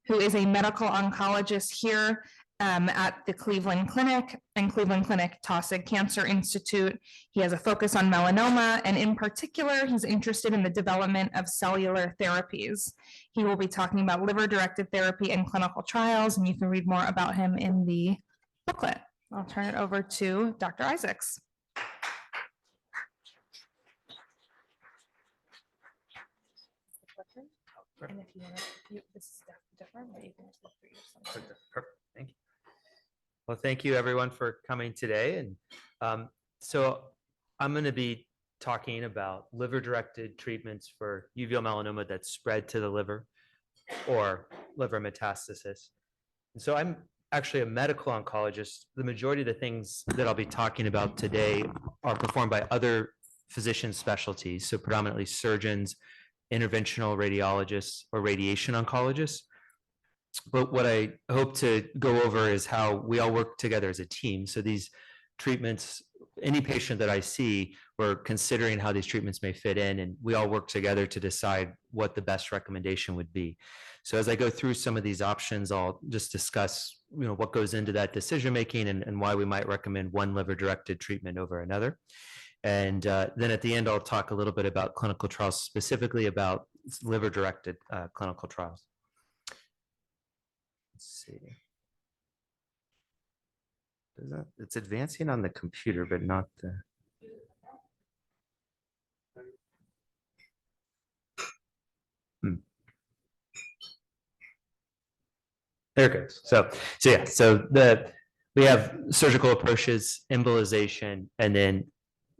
who is a medical oncologist here at the Cleveland Clinic and Cleveland Clinic Taussig Cancer Institute. He has a focus on melanoma, and in particular, he's interested in the development of cellular therapies. He will be talking about liver-directed therapy and clinical trials, and you can read more about him in the booklet. I'll turn it over to Dr. Isaacs. And if you want to, this is different, but you can just look through yourself. Perfect. Thank you. Well, thank you everyone for coming today. And so I'm going to be talking about liver-directed treatments for uveal melanoma that spread to the liver or liver metastasis. And so I'm actually a medical oncologist. The majority of the things that I'll be talking about today are performed by other physician specialties, so predominantly surgeons, interventional radiologists, or radiation oncologists. But what I hope to go over is how we all work together as a team. So these treatments, any patient that I see, we're considering how these treatments may fit in, and we all work together to decide what the best recommendation would be. So as I go through some of these options, I'll just discuss, what goes into that decision making and why we might recommend one liver-directed treatment over another. And then at the end, I'll talk a little bit about clinical trials, specifically about liver-directed clinical trials. Let's see. It's advancing on the computer, but not the. There it goes. So we have surgical approaches, embolization, and then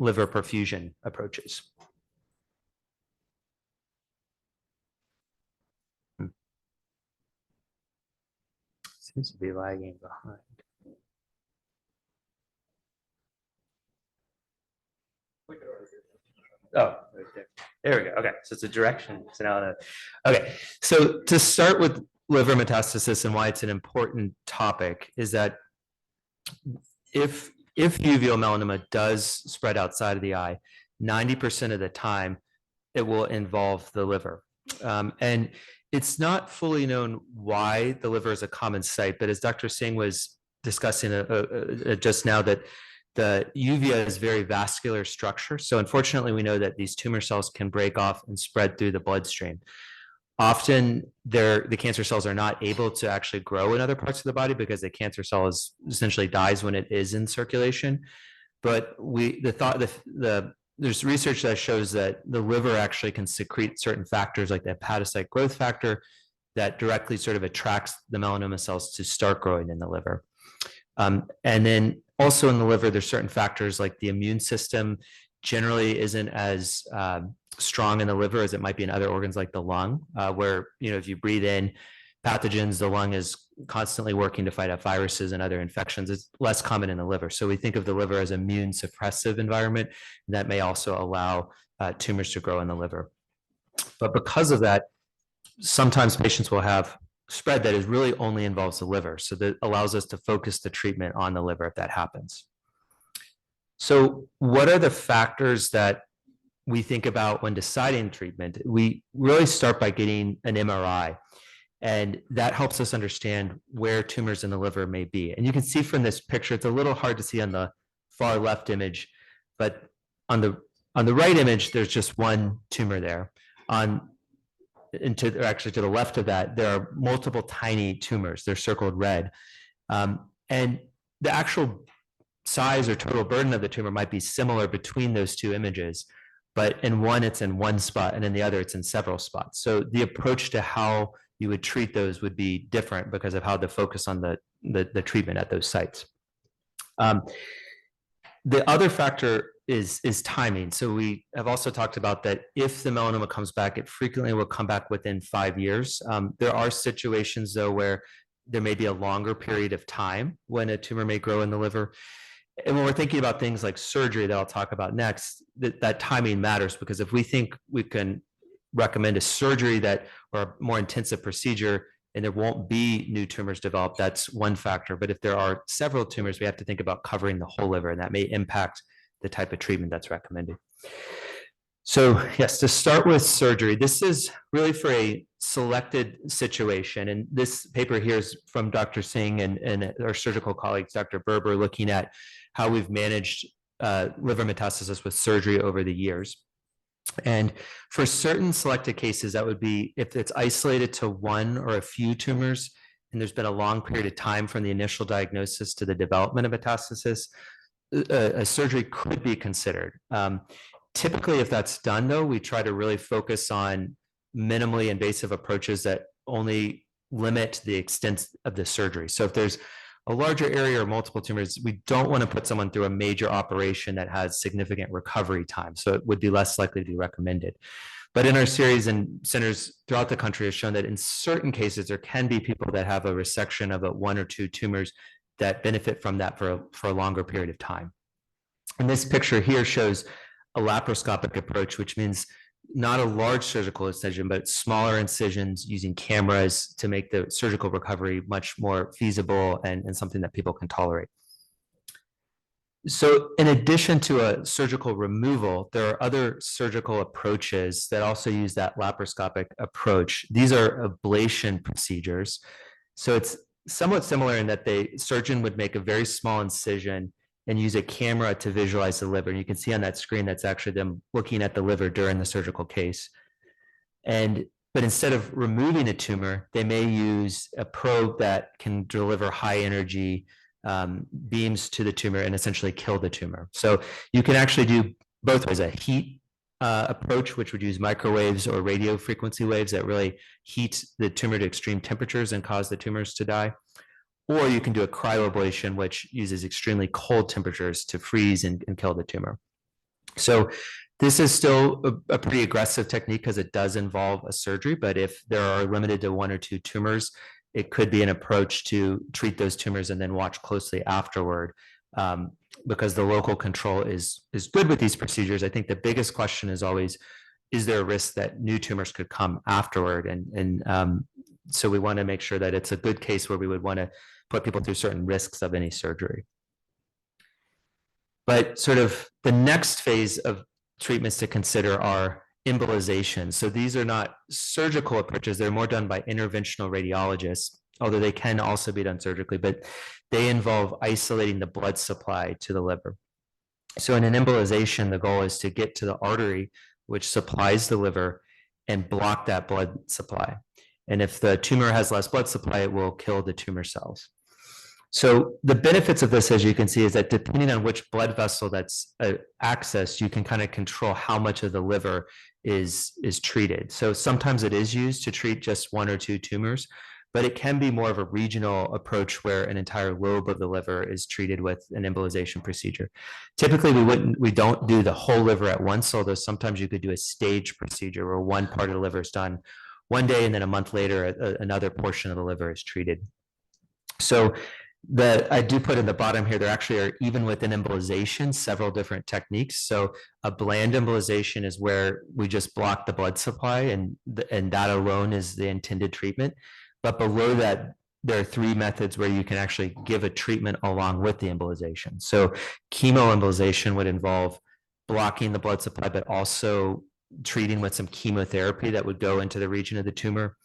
liver perfusion approaches. Seems to be lagging behind. Oh, right there. There we go. Okay, so it's a direction. So now, okay. So to start with liver metastasis and why it's an important topic is that if uveal melanoma does spread outside of the eye, 90% of the time it will involve the liver. And it's not fully known why the liver is a common site, but as Dr. Singh was discussing just now, that the uvea is very vascular structure. So unfortunately, we know that these tumor cells can break off and spread through the bloodstream. Often the cancer cells are not able to actually grow in other parts of the body because the cancer cell essentially dies when it is in circulation. But there's research that shows that the liver actually can secrete certain factors like the hepatocyte growth factor that directly sort of attracts the melanoma cells to start growing in the liver. And then also in the liver, there's certain factors like the immune system generally isn't as strong in the liver as it might be in other organs like the lung, where, if you breathe in pathogens, the lung is constantly working to fight off viruses and other infections. It's less common in the liver. So we think of the liver as an immune suppressive environment, and that may also allow tumors to grow in the liver. But because of that, sometimes patients will have spread that is really only involves the liver. So that allows us to focus the treatment on the liver if that happens. So what are the factors that we think about when deciding treatment? We really start by getting an MRI, and that helps us understand where tumors in the liver may be. And you can see from this picture, it's a little hard to see on the far left image, but on the right image, there's just one tumor there. Actually to the left of that, there are multiple tiny tumors. They're circled red. And the actual size or total burden of the tumor might be similar between those two images, but in one, it's in one spot, and in the other, it's in several spots. So the approach to how you would treat those would be different because of how the focus on the treatment at those sites. The other factor is timing. So we have also talked about that if the melanoma comes back, it frequently will come back within 5 years. There are situations though where there may be a longer period of time when a tumor may grow in the liver. And when we're thinking about things like surgery that I'll talk about next, that timing matters, because if we think we can recommend a surgery or a more intensive procedure and there won't be new tumors developed, that's one factor. But if there are several tumors, we have to think about covering the whole liver, and that may impact the type of treatment that's recommended. So yes, to start with surgery, this is really for a selected situation. And this paper here is from Dr. Singh and our surgical colleagues, Dr. Berber, looking at how we've managed liver metastasis with surgery over the years. And for certain selected cases, that would be if it's isolated to one or a few tumors, and there's been a long period of time from the initial diagnosis to the development of metastasis, a surgery could be considered. Typically, if that's done, though, we try to really focus on minimally invasive approaches that only limit the extent of the surgery. So if there's a larger area or multiple tumors, we don't want to put someone through a major operation that has significant recovery time. So it would be less likely to be recommended. But in our series, and centers throughout the country have shown that in certain cases, there can be people that have a resection of one or two tumors that benefit from that for a longer period of time. And this picture here shows a laparoscopic approach, which means not a large surgical incision, but smaller incisions using cameras to make the surgical recovery much more feasible and something that people can tolerate. So in addition to a surgical removal, there are other surgical approaches that also use that laparoscopic approach. These are ablation procedures. So it's somewhat similar in that the surgeon would make a very small incision and use a camera to visualize the liver. And you can see on that screen, that's actually them looking at the liver during the surgical case. But instead of removing a tumor, they may use a probe that can deliver high energy beams to the tumor and essentially kill the tumor. So you can actually do both ways, a heat approach, which would use microwaves or radio frequency waves that really heat the tumor to extreme temperatures and cause the tumors to die. Or you can do a cryoablation, which uses extremely cold temperatures to freeze and kill the tumor. So this is still a pretty aggressive technique because it does involve a surgery, but if there are limited to one or two tumors, it could be an approach to treat those tumors and then watch closely afterward, because the local control is good with these procedures. I think the biggest question is always, is there a risk that new tumors could come afterward? And so we want to make sure that it's a good case where we would want to put people through certain risks of any surgery. But sort of the next phase of treatments to consider are embolizations. So these are not surgical approaches. They're more done by interventional radiologists, although they can also be done surgically, but they involve isolating the blood supply to the liver. So in an embolization, the goal is to get to the artery, which supplies the liver, and block that blood supply. And if the tumor has less blood supply, it will kill the tumor cells. So the benefits of this, as you can see, is that depending on which blood vessel that's accessed, you can kind of control how much of the liver is treated. So sometimes it is used to treat just one or two tumors, but it can be more of a regional approach where an entire lobe of the liver is treated with an embolization procedure. Typically, we don't do the whole liver at once, although sometimes you could do a stage procedure where one part of the liver is done one day and then a month later, another portion of the liver is treated. So I do put in the bottom here, there actually are, even within embolization, several different techniques. So a bland embolization is where we just block the blood supply and that alone is the intended treatment. But below that, there are three methods where you can actually give a treatment along with the embolization. So chemoembolization would involve blocking the blood supply, but also treating with some chemotherapy that would go into the region of the tumor.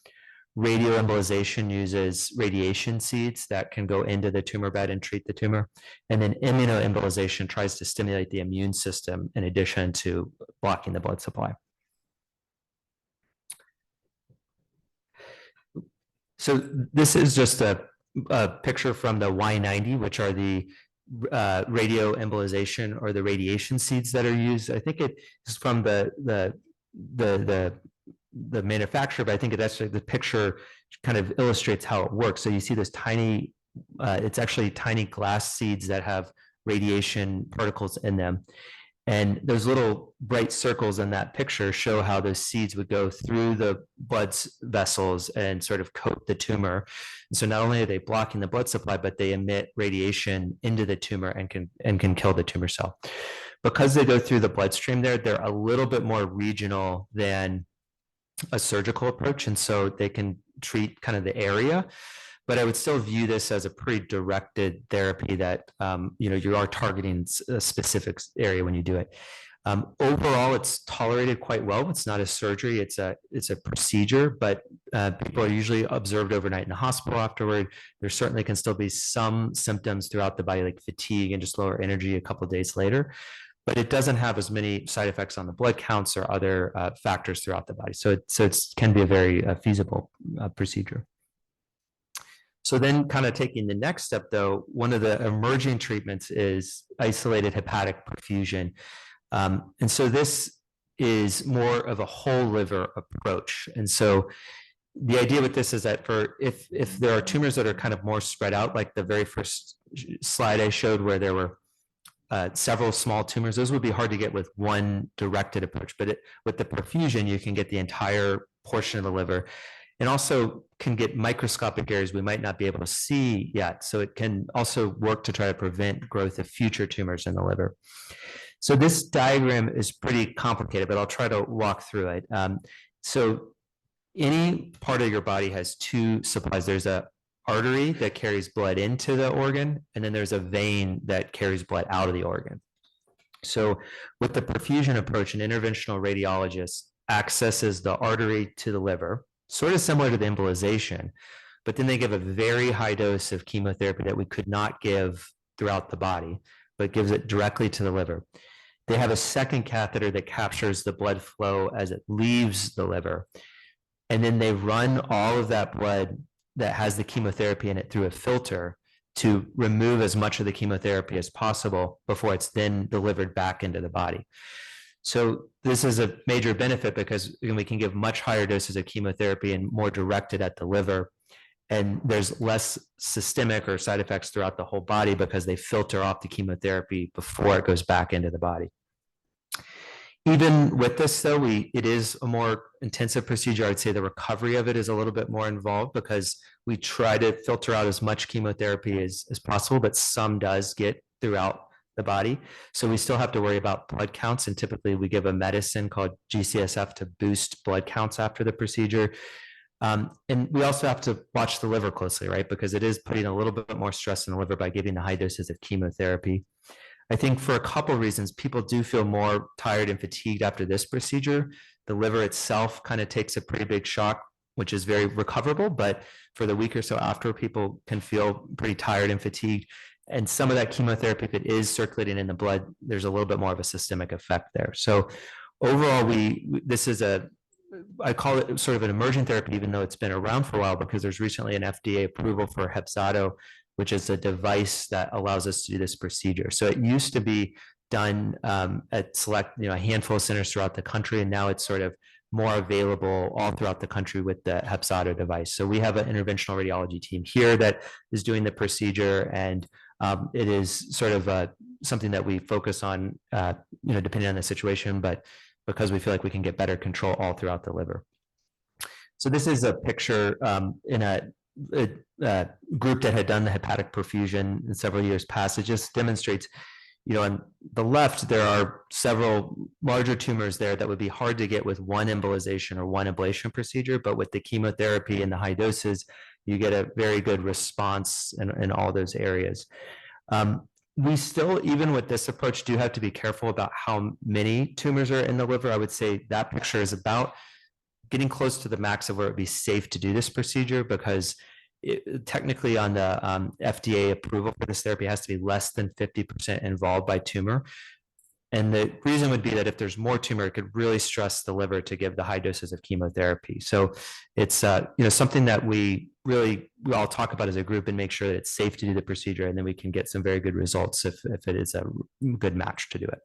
Radioembolization uses radiation seeds that can go into the tumor bed and treat the tumor. And then immunoembolization tries to stimulate the immune system in addition to blocking the blood supply. So this is just a picture from the Y90, which are the radioembolization or the radiation seeds that are used. I think it is from the manufacturer, but I think it actually, the picture kind of illustrates how it works. So you see this tiny, it's actually tiny glass seeds that have radiation particles in them. And those little bright circles in that picture show how those seeds would go through the blood vessels and sort of coat the tumor. And so not only are they blocking the blood supply, but they emit radiation into the tumor and can kill the tumor cell. Because they go through the bloodstream there, they're a little bit more regional than a surgical approach. And so they can treat kind of the area. But I would still view this as a pretty directed therapy that, you are targeting a specific area when you do it. Overall, it's tolerated quite well. It's not a surgery; it's a procedure. But people are usually observed overnight in the hospital afterward. There certainly can still be some symptoms throughout the body, like fatigue and just lower energy a couple of days later. But it doesn't have as many side effects on the blood counts or other factors throughout the body. So it can be a very feasible procedure. So then kind of taking the next step, though, one of the emerging treatments is isolated hepatic perfusion. And so this is more of a whole liver approach. And so the idea with this is that if there are tumors that are kind of more spread out, like the very first slide I showed where there were several small tumors, those would be hard to get with one directed approach. But with the perfusion, you can get the entire portion of the liver, and also can get microscopic areas we might not be able to see yet. So it can also work to try to prevent growth of future tumors in the liver. So this diagram is pretty complicated, but I'll try to walk through it. So any part of your body has two supplies. There's a artery that carries blood into the organ, and then there's a vein that carries blood out of the organ. So with the perfusion approach, an interventional radiologist accesses the artery to the liver, sort of similar to the embolization, but then they give a very high dose of chemotherapy that we could not give throughout the body, but gives it directly to the liver. They have a second catheter that captures the blood flow as it leaves the liver. And then they run all of that blood that has the chemotherapy in it through a filter to remove as much of the chemotherapy as possible before it's then delivered back into the body. So this is a major benefit because we can give much higher doses of chemotherapy and more directed at the liver. And there's less systemic or side effects throughout the whole body because they filter off the chemotherapy before it goes back into the body. Even with this, though, it is a more intensive procedure. I'd say the recovery of it is a little bit more involved because we try to filter out as much chemotherapy as possible, but some does get throughout the body. So we still have to worry about blood counts. And typically we give a medicine called GCSF to boost blood counts after the procedure. And we also have to watch the liver closely, right? Because it is putting a little bit more stress on the liver by giving the high doses of chemotherapy. I think for a couple of reasons, people do feel more tired and fatigued after this procedure. The liver itself kind of takes a pretty big shock, which is very recoverable, but for the week or so after, people can feel pretty tired and fatigued. And some of that chemotherapy, if it is circulating in the blood, there's a little bit more of a systemic effect there. So overall, this is I call it sort of an emergent therapy, even though it's been around for a while, because there's recently an FDA approval for Hepzato, which is a device that allows us to do this procedure. So it used to be done at a handful of centers throughout the country, and now it's sort of more available all throughout the country with the Hepzato device. So we have an interventional radiology team here that is doing the procedure, and it is sort of something that we focus on, depending on the situation, but because we feel like we can get better control all throughout the liver. So this is a picture in a group that had done the hepatic perfusion in several years past. It just demonstrates, on the left, there are several larger tumors there that would be hard to get with one embolization or one ablation procedure, but with the chemotherapy and the high doses, you get a very good response in all those areas. We still, even with this approach, do have to be careful about how many tumors are in the liver. I would say that picture is about getting close to the max of where it would be safe to do this procedure, because technically on the FDA approval for this therapy, it has to be less than 50% involved by tumor. And the reason would be that if there's more tumor, it could really stress the liver to give the high doses of chemotherapy. So it's something that we all talk about as a group and make sure that it's safe to do the procedure, and then we can get some very good results if it is a good match to do it.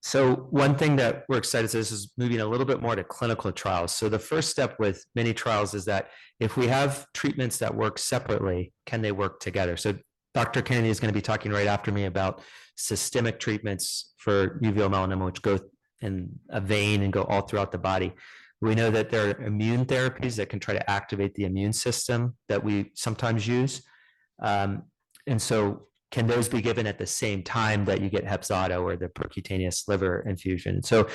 So one thing that we're excited to, this is moving a little bit more to clinical trials. So the first step with many trials is that if we have treatments that work separately, can they work together? So Dr. Kennedy is going to be talking right after me about systemic treatments for uveal melanoma, which go in a vein and go all throughout the body. We know that there are immune therapies that can try to activate the immune system that we sometimes use. And so can those be given at the same time that you get Hepzato or the percutaneous liver infusion? So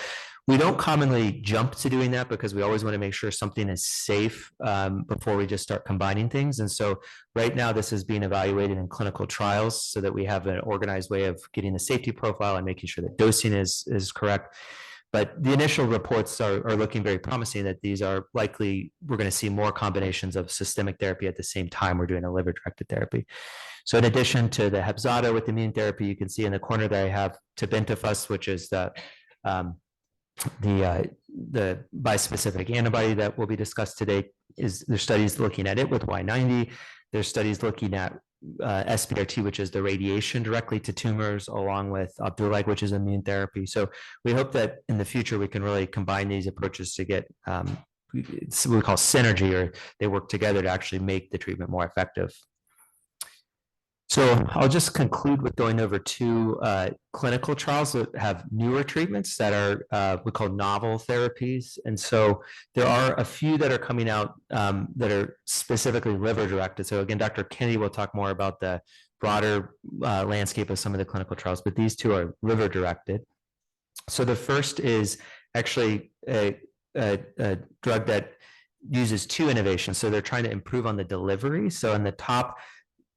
We don't commonly jump to doing that because we always want to make sure something is safe before we just start combining things. And so right now this is being evaluated in clinical trials so that we have an organized way of getting the safety profile and making sure that dosing is correct. But the initial reports are looking very promising that these are likely, we're going to see more combinations of systemic therapy at the same time we're doing a liver-directed therapy. So in addition to the Hepzada with immune therapy, you can see in the corner that I have Tebentufusp, which is the bispecific antibody that will be discussed today. There's studies looking at it with Y90. There's studies looking at SBRT, which is the radiation directly to tumors, along with Opdualag, which is immune therapy. So we hope that in the future we can really combine these approaches to get what we call synergy, or they work together to actually make the treatment more effective. So I'll just conclude with going over two clinical trials that have newer treatments that are we call novel therapies. And so there are a few that are coming out that are specifically liver directed. So again, Dr. Kennedy will talk more about the broader landscape of some of the clinical trials, but these two are liver directed. So the first is actually a drug that uses two innovations. So they're trying to improve on the delivery. So in the top,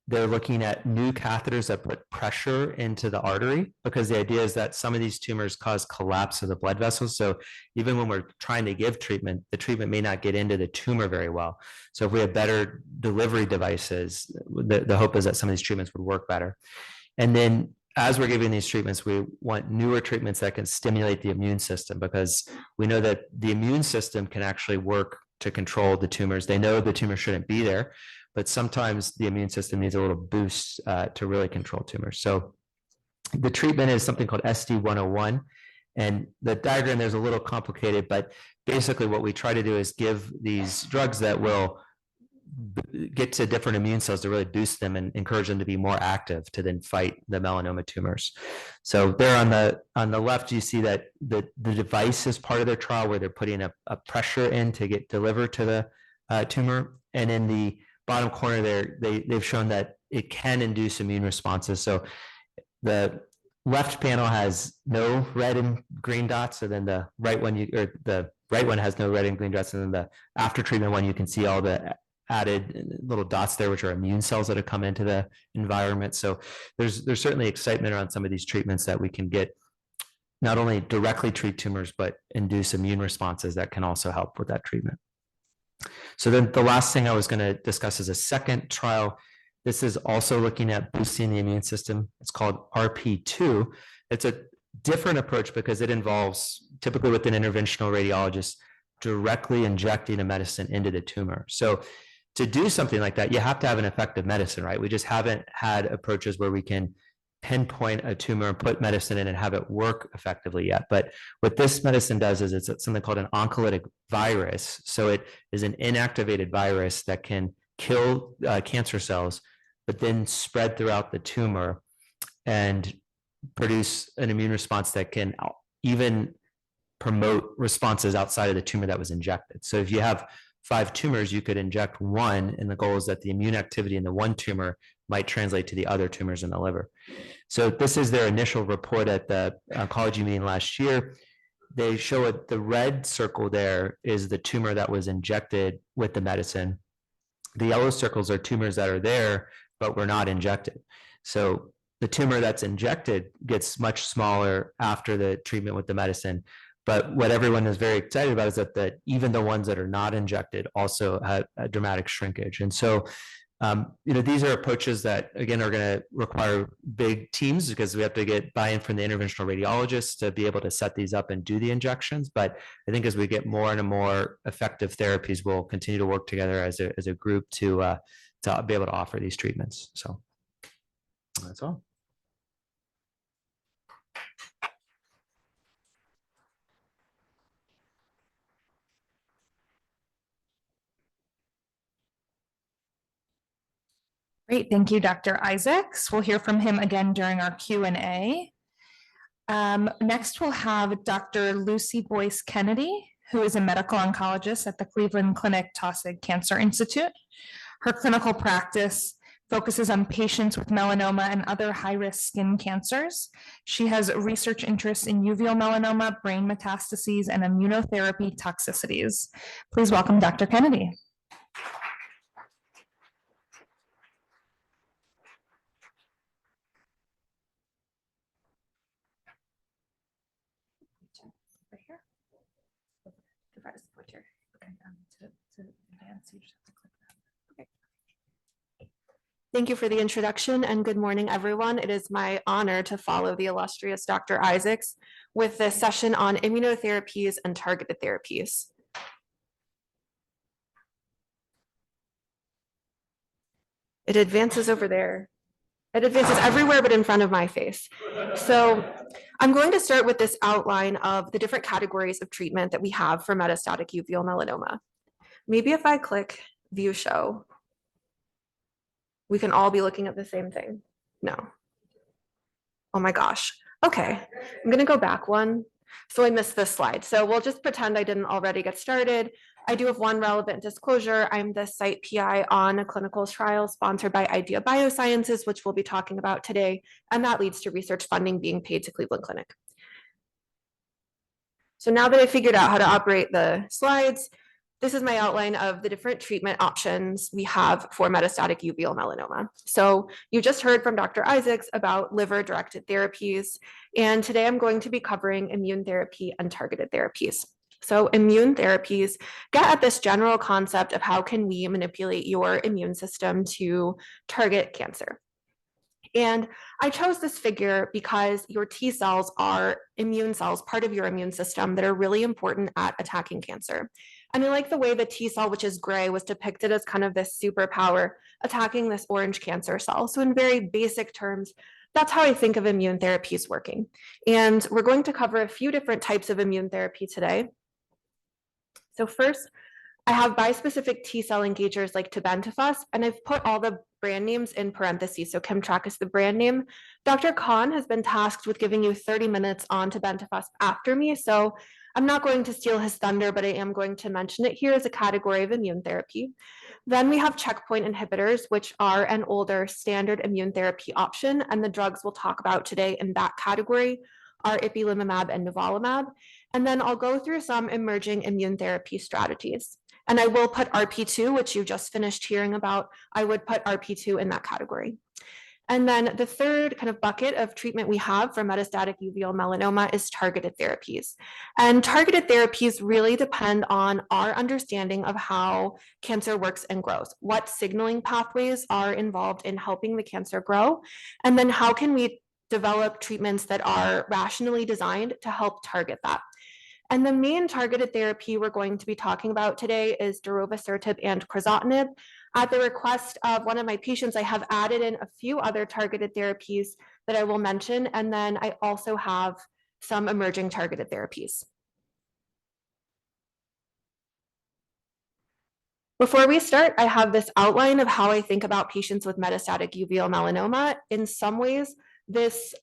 they're looking at new catheters that put pressure into the artery, because the idea is that some of these tumors cause collapse of the blood vessels. So even when we're trying to give treatment, the treatment may not get into the tumor very well. So if we have better delivery devices, the hope is that some of these treatments would work better. And then as we're giving these treatments, we want newer treatments that can stimulate the immune system, because we know that the immune system can actually work to control the tumors. They know the tumor shouldn't be there, but sometimes the immune system needs a little boost to really control tumors. So the treatment is something called SD101. And the diagram there's a little complicated, but basically what we try to do is give these drugs that will get to different immune cells to really boost them and encourage them to be more active to then fight the melanoma tumors. So there on the left, you see that the device is part of their trial where they're putting a pressure in to get delivered to the tumor. And in the bottom corner there, they've shown that it can induce immune responses. So the left panel has no red and green dots, and then the right one has no red and green dots, and then the after treatment one, you can see all the added little dots there, which are immune cells that have come into the environment. So there's certainly excitement around some of these treatments that we can get not only directly treat tumors, but induce immune responses that can also help with that treatment. So then the last thing I was going to discuss is a second trial. This is also looking at boosting the immune system. It's called RP2. It's a different approach because it involves, typically with an interventional radiologist, directly injecting a medicine into the tumor. So to do something like that, you have to have an effective medicine, right? We just haven't had approaches where we can pinpoint a tumor and put medicine in and have it work effectively yet. But what this medicine does is it's something called an oncolytic virus. So it is an inactivated virus that can kill cancer cells, but then spread throughout the tumor and produce an immune response that can even promote responses outside of the tumor that was injected. So if you have 5 tumors, you could inject one, and the goal is that the immune activity in the one tumor might translate to the other tumors in the liver. So this is their initial report at the oncology meeting last year. They show it, the red circle there is the tumor that was injected with the medicine. The yellow circles are tumors that are there, but were not injected. So the tumor that's injected gets much smaller after the treatment with the medicine. But what everyone is very excited about is that even the ones that are not injected also have a dramatic shrinkage. And so, these are approaches that, again, are going to require big teams because we have to get buy-in from the interventional radiologists to be able to set these up and do the injections. But I think as we get more and more effective therapies, we'll continue to work together as a group to be able to offer these treatments. So that's all. Great, thank you, Dr. Isaacs. We'll hear from him again during our Q&A. Next, we'll have Dr. Lucy Boyce Kennedy, who is a medical oncologist at the Cleveland Clinic Taussig Cancer Institute. Her clinical practice focuses on patients with melanoma and other high-risk skin cancers. She has research interests in uveal melanoma, brain metastases, and immunotherapy toxicities. Please welcome Dr. Kennedy. Thank you for the introduction and good morning, everyone. It is my honor to follow the illustrious Dr. Isaacs with this session on immunotherapies and targeted therapies. It advances over there. It advances everywhere but in front of my face. So I'm going to start with this outline of the different categories of treatment that we have for metastatic uveal melanoma. Maybe if I click view show, we can all be looking at the same thing. No. Oh my gosh. Okay, I'm gonna go back one. So I missed this slide. So we'll just pretend I didn't already get started. I do have one relevant disclosure. I'm the site PI on a clinical trial sponsored by Idea Biosciences, which we'll be talking about today. And that leads to research funding being paid to Cleveland Clinic. So now that I figured out how to operate the slides, this is my outline of the different treatment options we have for metastatic uveal melanoma. So you just heard from Dr. Isaacs about liver-directed therapies, and today I'm going to be covering immune therapy and targeted therapies. So immune therapies get at this general concept of how can we manipulate your immune system to target cancer. And I chose this figure because your T cells are immune cells, part of your immune system, that are really important at attacking cancer. And I like the way the T cell, which is gray, was depicted as kind of this superpower attacking this orange cancer cell. So in very basic terms, that's how I think of immune therapies working. And we're going to cover a few different types of immune therapy today. So first, I have bispecific T cell engagers like Tebentufusp, and I've put all the brand names in parentheses. So Kimmtrak is the brand name. Dr. Khan has been tasked with giving you 30 minutes on Tebentufusp after me. So I'm not going to steal his thunder, but I am going to mention it here as a category of immune therapy. Then we have checkpoint inhibitors, which are an older standard immune therapy option. And the drugs we'll talk about today in that category are ipilimumab and nivolumab. And then I'll go through some emerging immune therapy strategies. And I will put RP2, which you just finished hearing about, I would put RP2 in that category. And then the third kind of bucket of treatment we have for metastatic uveal melanoma is targeted therapies. And targeted therapies really depend on our understanding of how cancer works and grows, what signaling pathways are involved in helping the cancer grow, and then how can we develop treatments that are rationally designed to help target that. And the main targeted therapy we're going to be talking about today is darovasertib and crizotinib. At the request of one of my patients, I have added in a few other targeted therapies that I will mention, and then I also have some emerging targeted therapies. Before we start, I have this outline of how I think about patients with metastatic uveal melanoma. In some ways, this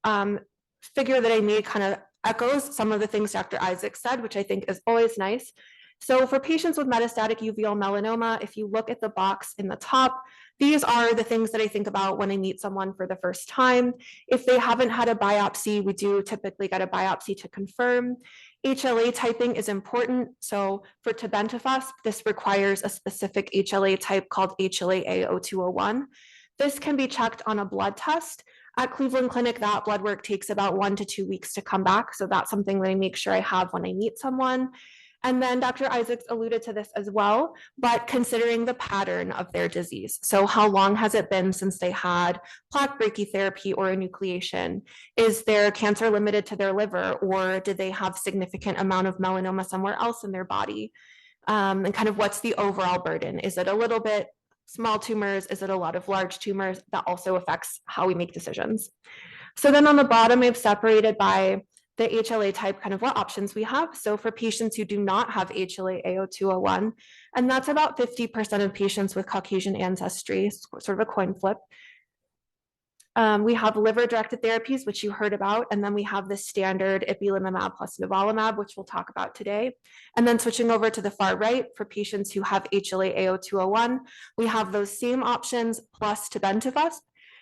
figure that I made kind of echoes some of the things Dr. Isaacs said, which I think is always nice. So for patients with metastatic uveal melanoma, if you look at the box in the top, these are the things that I think about when I meet someone for the first time. If they haven't had a biopsy, we do typically get a biopsy to confirm. HLA typing is important. So for Tebentufusp, this requires a specific HLA type called HLA-A0201. This can be checked on a blood test. At Cleveland Clinic, that blood work takes about 1 to 2 weeks to come back. So that's something that I make sure I have when I meet someone. And then Dr. Isaacs alluded to this as well, but considering the pattern of their disease. So how long has it been since they had plaque brachytherapy or enucleation? Is their cancer limited to their liver, or did they have significant amount of melanoma somewhere else in their body? And kind of what's the overall burden? Is it a little bit small tumors? Is it a lot of large tumors? That also affects how we make decisions. So then on the bottom, I've separated by the HLA type, kind of what options we have. So for patients who do not have HLA-A0201, and that's about 50% of patients with Caucasian ancestry, sort of a coin flip. We have liver-directed therapies, which you heard about, and then we have the standard ipilimumab plus nivolumab, which we'll talk about today. And then switching over to the far right, for patients who have HLA-A0201, we have those same options plus Tebentufusp.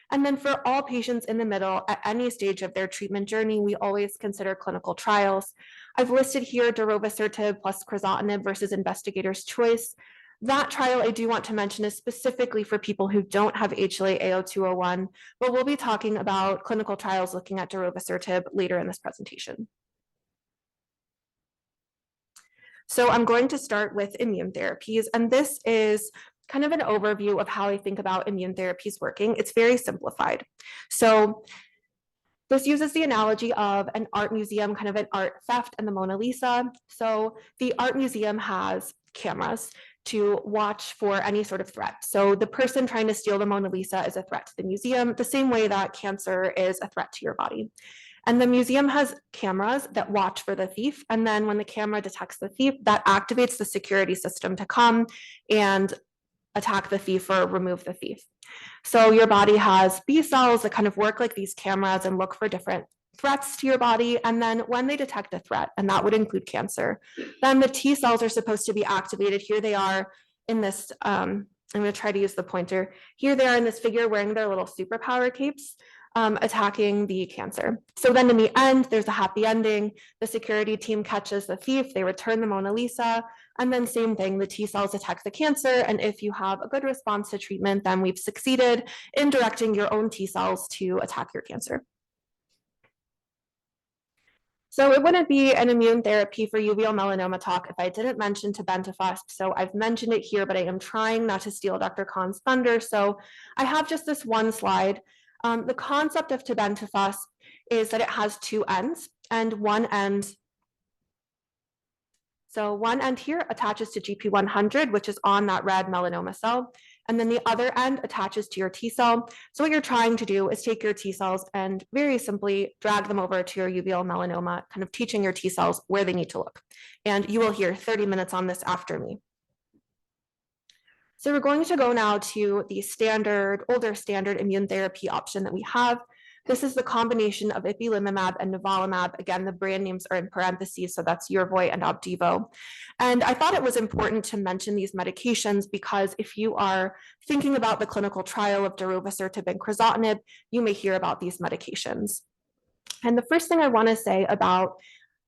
And then for all patients in the middle, at any stage of their treatment journey, we always consider clinical trials. I've listed here darovasertib plus crizotinib versus investigator's choice. That trial I do want to mention is specifically for people who don't have HLA-A0201, but we'll be talking about clinical trials looking at darovasertib later in this presentation. So I'm going to start with immune therapies, and this is kind of an overview of how I think about immune therapies working. It's very simplified. So this uses the analogy of an art museum, kind of an art theft and the Mona Lisa. So the art museum has cameras to watch for any sort of threat. So the person trying to steal the Mona Lisa is a threat to the museum, the same way that cancer is a threat to your body. And the museum has cameras that watch for the thief. And then when the camera detects the thief, that activates the security system to come and attack the thief or remove the thief. So your body has B cells that kind of work like these cameras and look for different threats to your body. And then when they detect a threat, and that would include cancer, then the T cells are supposed to be activated. Here they are in this, I'm going to try to use the pointer. Here they are in this figure wearing their little superpower capes, attacking the cancer. So then in the end, there's a happy ending. The security team catches the thief, they return the Mona Lisa, and then same thing, the T cells attack the cancer. And if you have a good response to treatment, then we've succeeded in directing your own T cells to attack your cancer. So it wouldn't be an immune therapy for uveal melanoma talk if I didn't mention Tebentufusp. So I've mentioned it here, but I am trying not to steal Dr. Khan's thunder. So I have just this one slide. The concept of Tebentufusp is that it has two ends, and one end, so one end here attaches to GP100, which is on that red melanoma cell, and then the other end attaches to your T cell. So what you're trying to do is take your T cells and very simply drag them over to your uveal melanoma, kind of teaching your T cells where they need to look. And you will hear 30 minutes on this after me. So we're going to go now to the standard, older standard immune therapy option that we have. This is the combination of ipilimumab and nivolumab. Again, the brand names are in parentheses, so that's Yervoy and Opdivo. And I thought it was important to mention these medications because if you are thinking about the clinical trial of darovasertib and crizotinib, you may hear about these medications. And the first thing I want to say about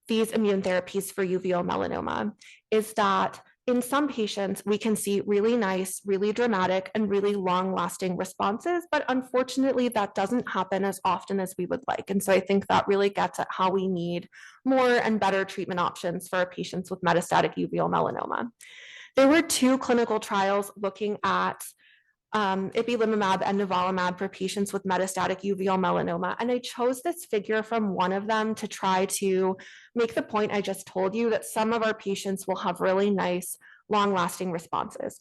these immune therapies for uveal melanoma is that in some patients, we can see really nice, really dramatic, and really long-lasting responses, but unfortunately, that doesn't happen as often as we would like. And so I think that really gets at how we need more and better treatment options for our patients with metastatic uveal melanoma. There were two clinical trials looking at ipilimumab and nivolumab for patients with metastatic uveal melanoma. And I chose this figure from one of them to try to make the point I just told you that some of our patients will have really nice long-lasting responses.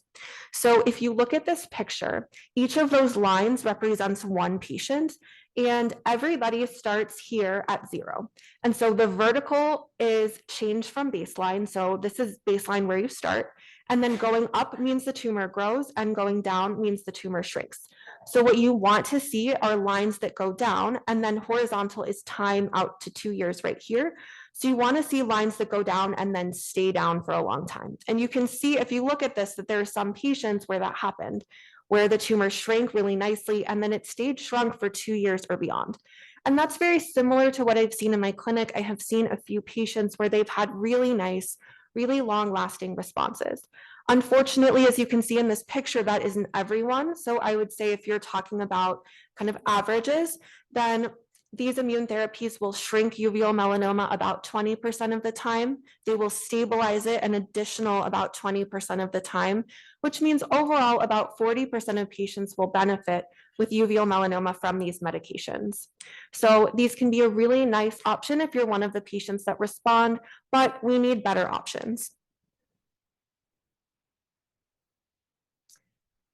So if you look at this picture, each of those lines represents one patient and everybody starts here at 0. And so the vertical is change from baseline. So this is baseline where you start. And then going up means the tumor grows and going down means the tumor shrinks. So what you want to see are lines that go down, and then horizontal is time out to 2 years right here. So you want to see lines that go down and then stay down for a long time. And you can see if you look at this that there are some patients where that happened, where the tumor shrank really nicely and then it stayed shrunk for 2 years or beyond. And that's very similar to what I've seen in my clinic. I have seen a few patients where they've had really nice, really long-lasting responses. Unfortunately, as you can see in this picture, that isn't everyone. So I would say if you're talking about kind of averages, then these immune therapies will shrink uveal melanoma about 20% of the time. They will stabilize it an additional about 20% of the time, which means overall about 40% of patients will benefit with uveal melanoma from these medications. So these can be a really nice option if you're one of the patients that respond, but we need better options.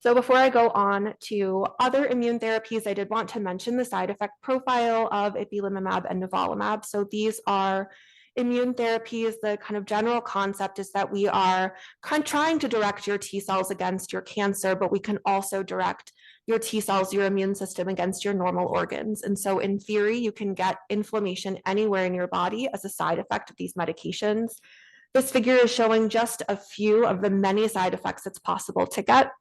So before I go on to other immune therapies, I did want to mention the side effect profile of ipilimumab and nivolumab. So these are Immune therapies, the kind of general concept is that we are trying to direct your T cells against your cancer, but we can also direct your T cells, your immune system against your normal organs. And so in theory, you can get inflammation anywhere in your body as a side effect of these medications. This figure is showing just a few of the many side effects it's possible to get.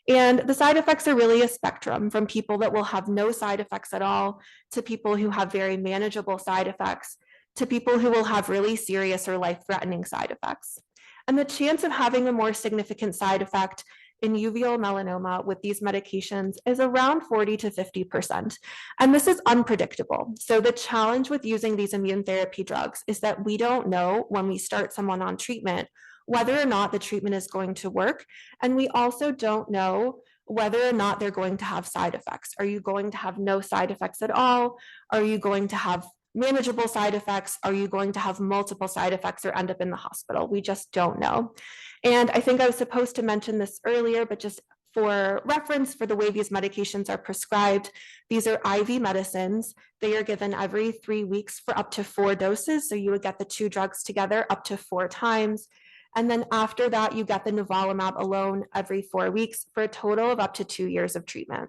And the side effects are really a spectrum, from people that will have no side effects at all to people who have very manageable side effects to people who will have really serious or life-threatening side effects. And the chance of having a more significant side effect in uveal melanoma with these medications is around 40 to 50%. And this is unpredictable. So the challenge with using these immune therapy drugs is that we don't know when we start someone on treatment whether or not the treatment is going to work. And we also don't know whether or not they're going to have side effects. Are you going to have no side effects at all? Are you going to have manageable side effects? Are you going to have multiple side effects or end up in the hospital? We just don't know. And I think I was supposed to mention this earlier, but just for reference for the way these medications are prescribed, these are IV medicines. They are given every 3 weeks for up to 4 doses. So you would get the 2 drugs together up to 4 times. And then after that, you get the nivolumab alone every 4 weeks for a total of up to 2 years of treatment.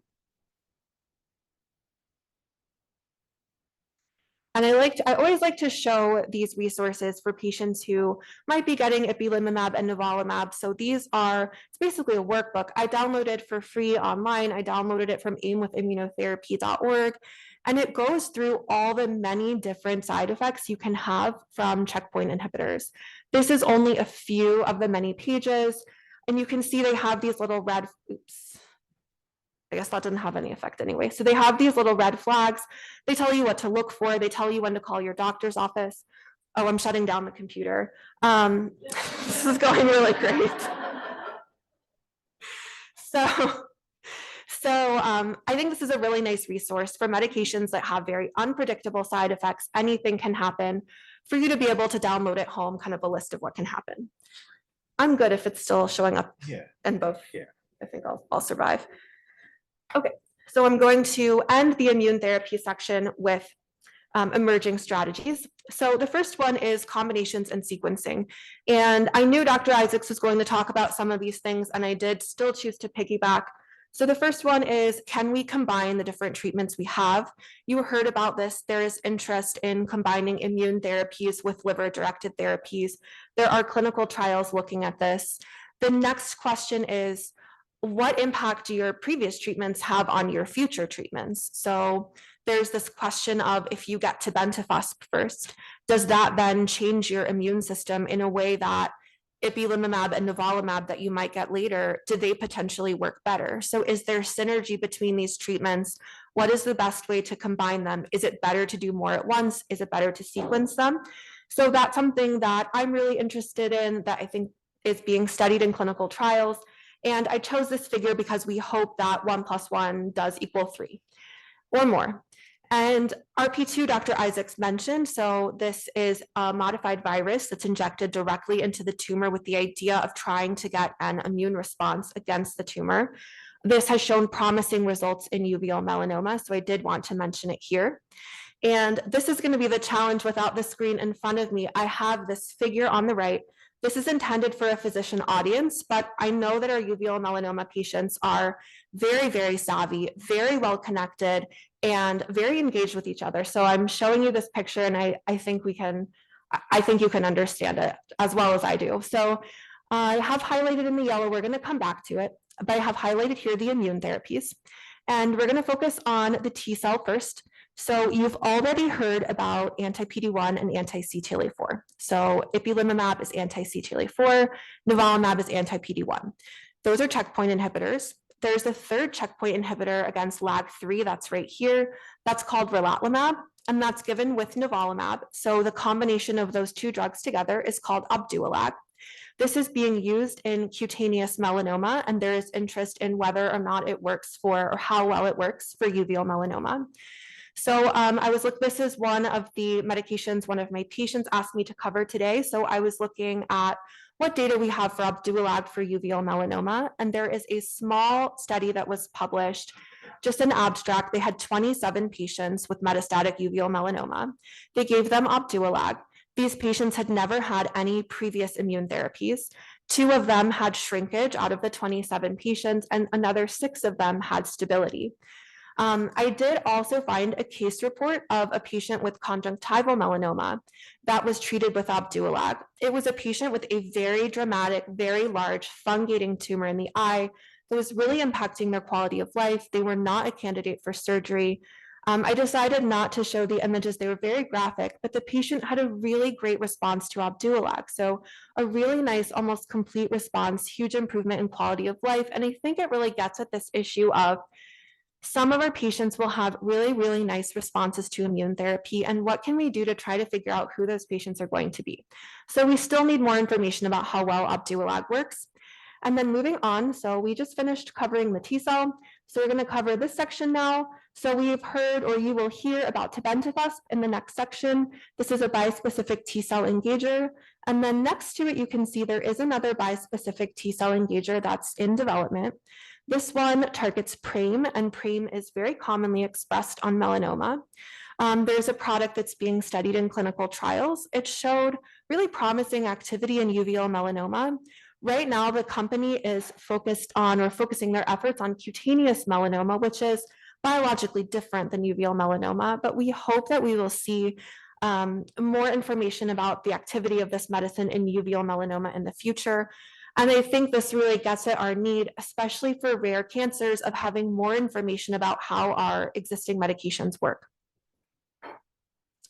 And I always like to show these resources for patients who might be getting ipilimumab and nivolumab. So these are, it's basically a workbook. I downloaded for free online. I downloaded it from aimwithimmunotherapy.org. And it goes through all the many different side effects you can have from checkpoint inhibitors. This is only a few of the many pages. And you can see they have these little red, oops. I guess that didn't have any effect anyway. So they have these little red flags. They tell you what to look for. They tell you when to call your doctor's office. Oh, I'm shutting down the computer. This is going really great. So I think this is a really nice resource for medications that have very unpredictable side effects. Anything can happen, for you to be able to download at home, kind of a list of what can happen. I'm good if it's still showing up in both. Yeah, I think I'll survive. Okay, so I'm going to end the immune therapy section with emerging strategies. So the first one is combinations and sequencing. And I knew Dr. Isaacs was going to talk about some of these things, and I did still choose to piggyback. So the first one is, can we combine the different treatments we have? You heard about this. There is interest in combining immune therapies with liver-directed therapies. There are clinical trials looking at this. The next question is, what impact do your previous treatments have on your future treatments? So there's this question of, if you get Tebentufusp first, does that then change your immune system in a way that ipilimumab and nivolumab that you might get later, do they potentially work better? So is there synergy between these treatments? What is the best way to combine them? Is it better to do more at once? Is it better to sequence them? So that's something that I'm really interested in, that I think is being studied in clinical trials. And I chose this figure because we hope that 1 + 1 does equal 3 or more. And RP2, Dr. Isaacs mentioned, so this is a modified virus that's injected directly into the tumor with the idea of trying to get an immune response against the tumor. This has shown promising results in uveal melanoma, so I did want to mention it here. And this is going to be the challenge without the screen in front of me. I have this figure on the right. This is intended for a physician audience, but I know that our uveal melanoma patients are very, very savvy, very well connected, and very engaged with each other. So I'm showing you this picture, and I think you can understand it as well as I do. So I have highlighted in the yellow, we're going to come back to it, but I have highlighted here the immune therapies, and we're going to focus on the T cell first. So you've already heard about anti-PD-1 and anti-CTLA-4. So ipilimumab is anti-CTLA-4, nivolumab is anti-PD-1. Those are checkpoint inhibitors. There's a third checkpoint inhibitor against LAG-3, that's right here. That's called relatlimab, and that's given with nivolumab. So the combination of those 2 drugs together is called Opdualag. This is being used in cutaneous melanoma, and there is interest in whether or not it works for, or how well it works for uveal melanoma. So this is one of the medications one of my patients asked me to cover today. So I was looking at what data we have for Opdualag for uveal melanoma. And there is a small study that was published, just an abstract. They had 27 patients with metastatic uveal melanoma. They gave them Opdualag. These patients had never had any previous immune therapies. 2 of them had shrinkage out of the 27 patients, and another 6 of them had stability. I did also find a case report of a patient with conjunctival melanoma that was treated with Opdualag. It was a patient with a very dramatic, very large fungating tumor in the eye that was really impacting their quality of life. They were not a candidate for surgery. I decided not to show the images. They were very graphic, but the patient had a really great response to Opdualag. So a really nice, almost complete response, huge improvement in quality of life. And I think it really gets at this issue of some of our patients will have really, really nice responses to immune therapy. And what can we do to try to figure out who those patients are going to be? So we still need more information about how well Opdualag works. And then moving on, so we just finished covering the T cell. So we're going to cover this section now. So we've heard, or you will hear, about Tebentufusp in the next section. This is a bispecific T cell engager. And then next to it, you can see there is another bispecific T cell engager that's in development. This one targets PRAME, and PRAME is very commonly expressed on melanoma. There's a product that's being studied in clinical trials. It showed really promising activity in uveal melanoma. Right now, the company is focusing their efforts on cutaneous melanoma, which is biologically different than uveal melanoma, but we hope that we will see more information about the activity of this medicine in uveal melanoma in the future. And I think this really gets at our need, especially for rare cancers, of having more information about how our existing medications work.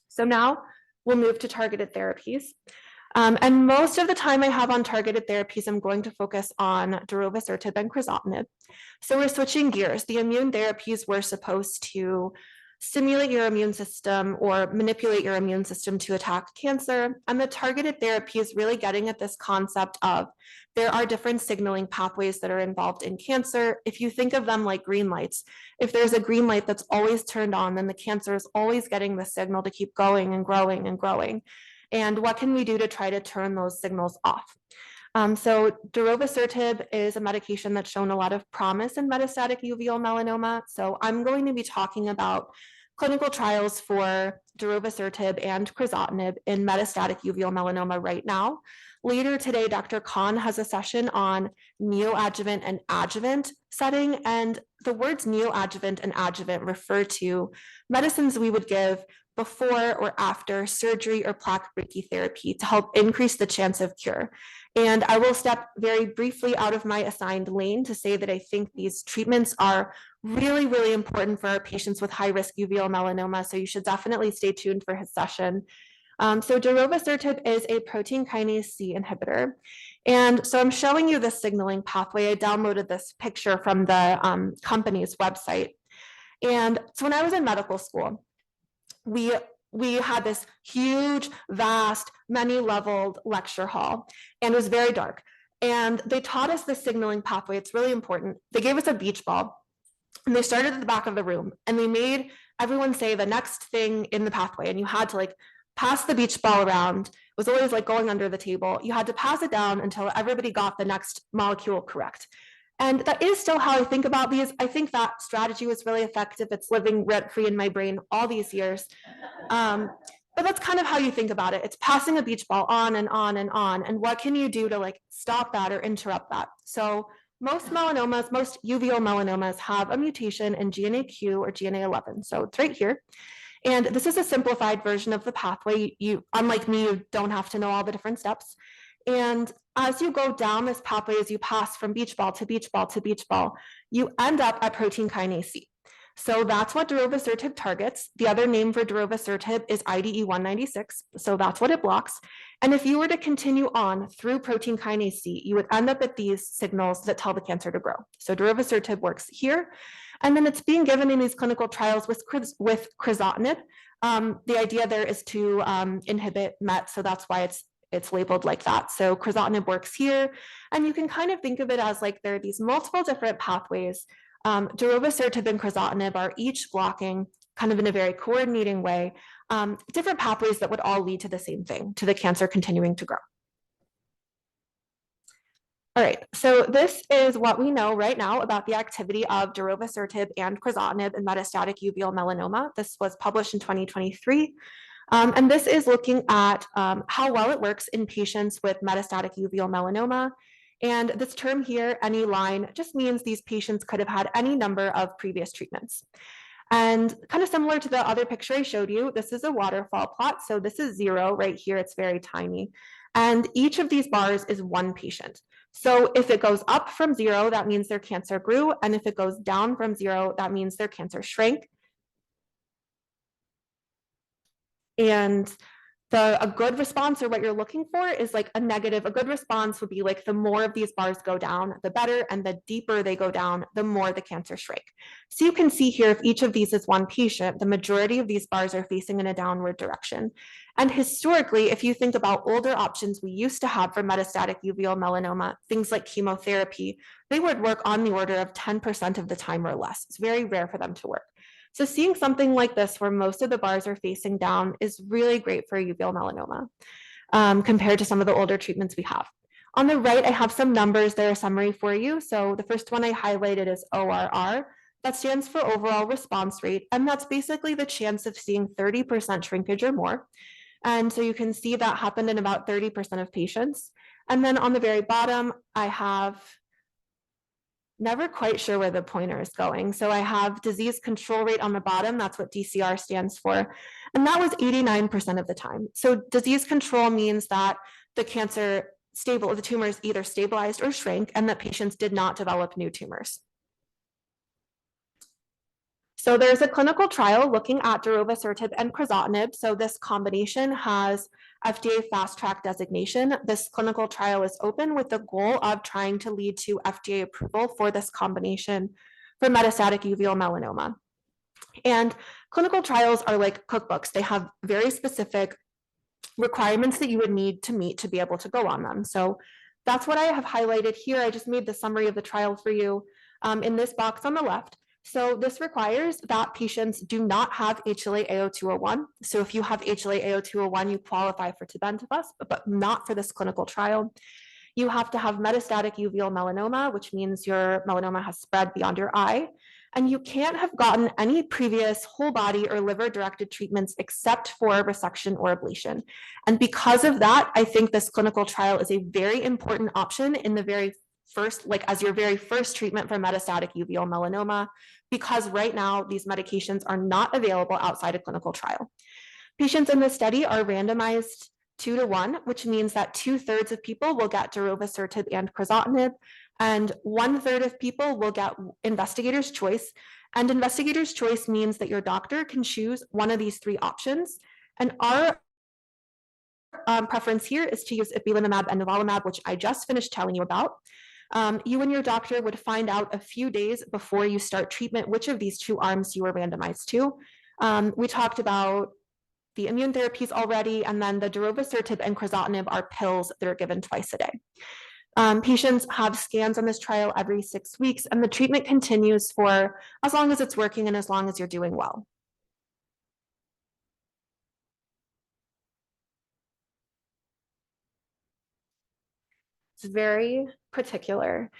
So now we'll move to targeted therapies. And most of the time I have on targeted therapies, I'm going to focus on darovasertib and crizotinib. So we're switching gears. The immune therapies were supposed to stimulate your immune system or manipulate your immune system to attack cancer. And the targeted therapy is really getting at this concept of there are different signaling pathways that are involved in cancer. If you think of them like green lights, if there's a green light that's always turned on, then the cancer is always getting the signal to keep going and growing and growing. And what can we do to try to turn those signals off? So darovasertib is a medication that's shown a lot of promise in metastatic uveal melanoma. So I'm going to be talking about clinical trials for darovasertib and crizotinib in metastatic uveal melanoma right now. Later today, Dr. Khan has a session on neoadjuvant and adjuvant setting, and the words neoadjuvant and adjuvant refer to medicines we would give before or after surgery or plaque brachytherapy to help increase the chance of cure. And I will step very briefly out of my assigned lane to say that I think these treatments are really, really important for our patients with high-risk uveal melanoma, so you should definitely stay tuned for his session. So darovasertib is a protein kinase C inhibitor. And so I'm showing you the signaling pathway. I downloaded this picture from the company's website. And so when I was in medical school, we had this huge, vast, many-leveled lecture hall, and it was very dark. And they taught us the signaling pathway. It's really important. They gave us a beach ball, and they started at the back of the room, and they made everyone say the next thing in the pathway, and you had to pass the beach ball around. It was always going under the table. You had to pass it down until everybody got the next molecule correct. And that is still how I think about these. I think that strategy was really effective. It's living rent-free in my brain all these years. But that's kind of how you think about it. It's passing a beach ball on and on and on. And what can you do to stop that or interrupt that? So most melanomas, most uveal melanomas have a mutation in GNAQ or GNA11. So it's right here. And this is a simplified version of the pathway. You, unlike me, you don't have to know all the different steps. And as you go down this pathway, as you pass from beach ball to beach ball to beach ball, you end up at protein kinase C. So that's what darovasertib targets. The other name for darovasertib is IDE196. So that's what it blocks. And if you were to continue on through protein kinase C, you would end up at these signals that tell the cancer to grow. So darovasertib works here. And then it's being given in these clinical trials with crizotinib. The idea there is to inhibit MET, so that's why it's labeled like that. So crizotinib works here, and you can kind of think of it as there are these multiple different pathways. Darovasertib and crizotinib are each blocking, kind of in a very coordinating way, different pathways that would all lead to the same thing, to the cancer continuing to grow. All right, so this is what we know right now about the activity of darovasertib and crizotinib in metastatic uveal melanoma. This was published in 2023. And this is looking at how well it works in patients with metastatic uveal melanoma. And this term here, any line, just means these patients could have had any number of previous treatments. And kind of similar to the other picture I showed you, this is a waterfall plot. So this is 0 right here. It's very tiny. And each of these bars is one patient. So if it goes up from 0, that means their cancer grew. And if it goes down from 0, that means their cancer shrank. And a good response, or what you're looking for, is like a negative. A good response would be like the more of these bars go down, the better, and the deeper they go down, the more the cancer shrank. So you can see here, if each of these is one patient, the majority of these bars are facing in a downward direction. And historically, if you think about older options we used to have for metastatic uveal melanoma, things like chemotherapy, they would work on the order of 10% of the time or less. It's very rare for them to work. So seeing something like this where most of the bars are facing down is really great for uveal melanoma compared to some of the older treatments we have. On the right, I have some numbers that are summary for you. So the first one I highlighted is ORR. That stands for overall response rate. And that's basically the chance of seeing 30% shrinkage or more. And so you can see that happened in about 30% of patients. And then on the very bottom, I have never quite sure where the pointer is going. So I have disease control rate on the bottom. That's what DCR stands for. And that was 89% of the time. So disease control means that the the tumors either stabilized or shrank, and that patients did not develop new tumors. So there's a clinical trial looking at darovasertib and crizotinib. So this combination has FDA Fast Track designation. This clinical trial is open with the goal of trying to lead to FDA approval for this combination for metastatic uveal melanoma. And clinical trials are like cookbooks. They have very specific requirements that you would need to meet to be able to go on them. So that's what I have highlighted here. I just made the summary of the trial for you in this box on the left. So this requires that patients do not have HLA-A*02:01. So if you have HLA-A*02:01, you qualify for Tebentufusp, but not for this clinical trial. You have to have metastatic uveal melanoma, which means your melanoma has spread beyond your eye. And you can't have gotten any previous whole body or liver-directed treatments except for resection or ablation. And because of that, I think this clinical trial is a very important option in the very first, like as your very first treatment for metastatic uveal melanoma, because right now these medications are not available outside a clinical trial. Patients in this study are randomized 2-to-1, which means that 2/3 of people will get darovasertib and crizotinib, and 1/3 of people will get investigator's choice. And investigator's choice means that your doctor can choose one of these 3 options. And our preference here is to use ipilimumab and nivolumab, which I just finished telling you about. You and your doctor would find out a few days before you start treatment which of these 2 arms you were randomized to. We talked about the Immunotherapies already, and then the darovasertib and crizotinib are pills that are given twice a day. Patients have scans on this trial every 6 weeks, and the treatment continues for as long as it's working and as long as you're doing well. It's very particular.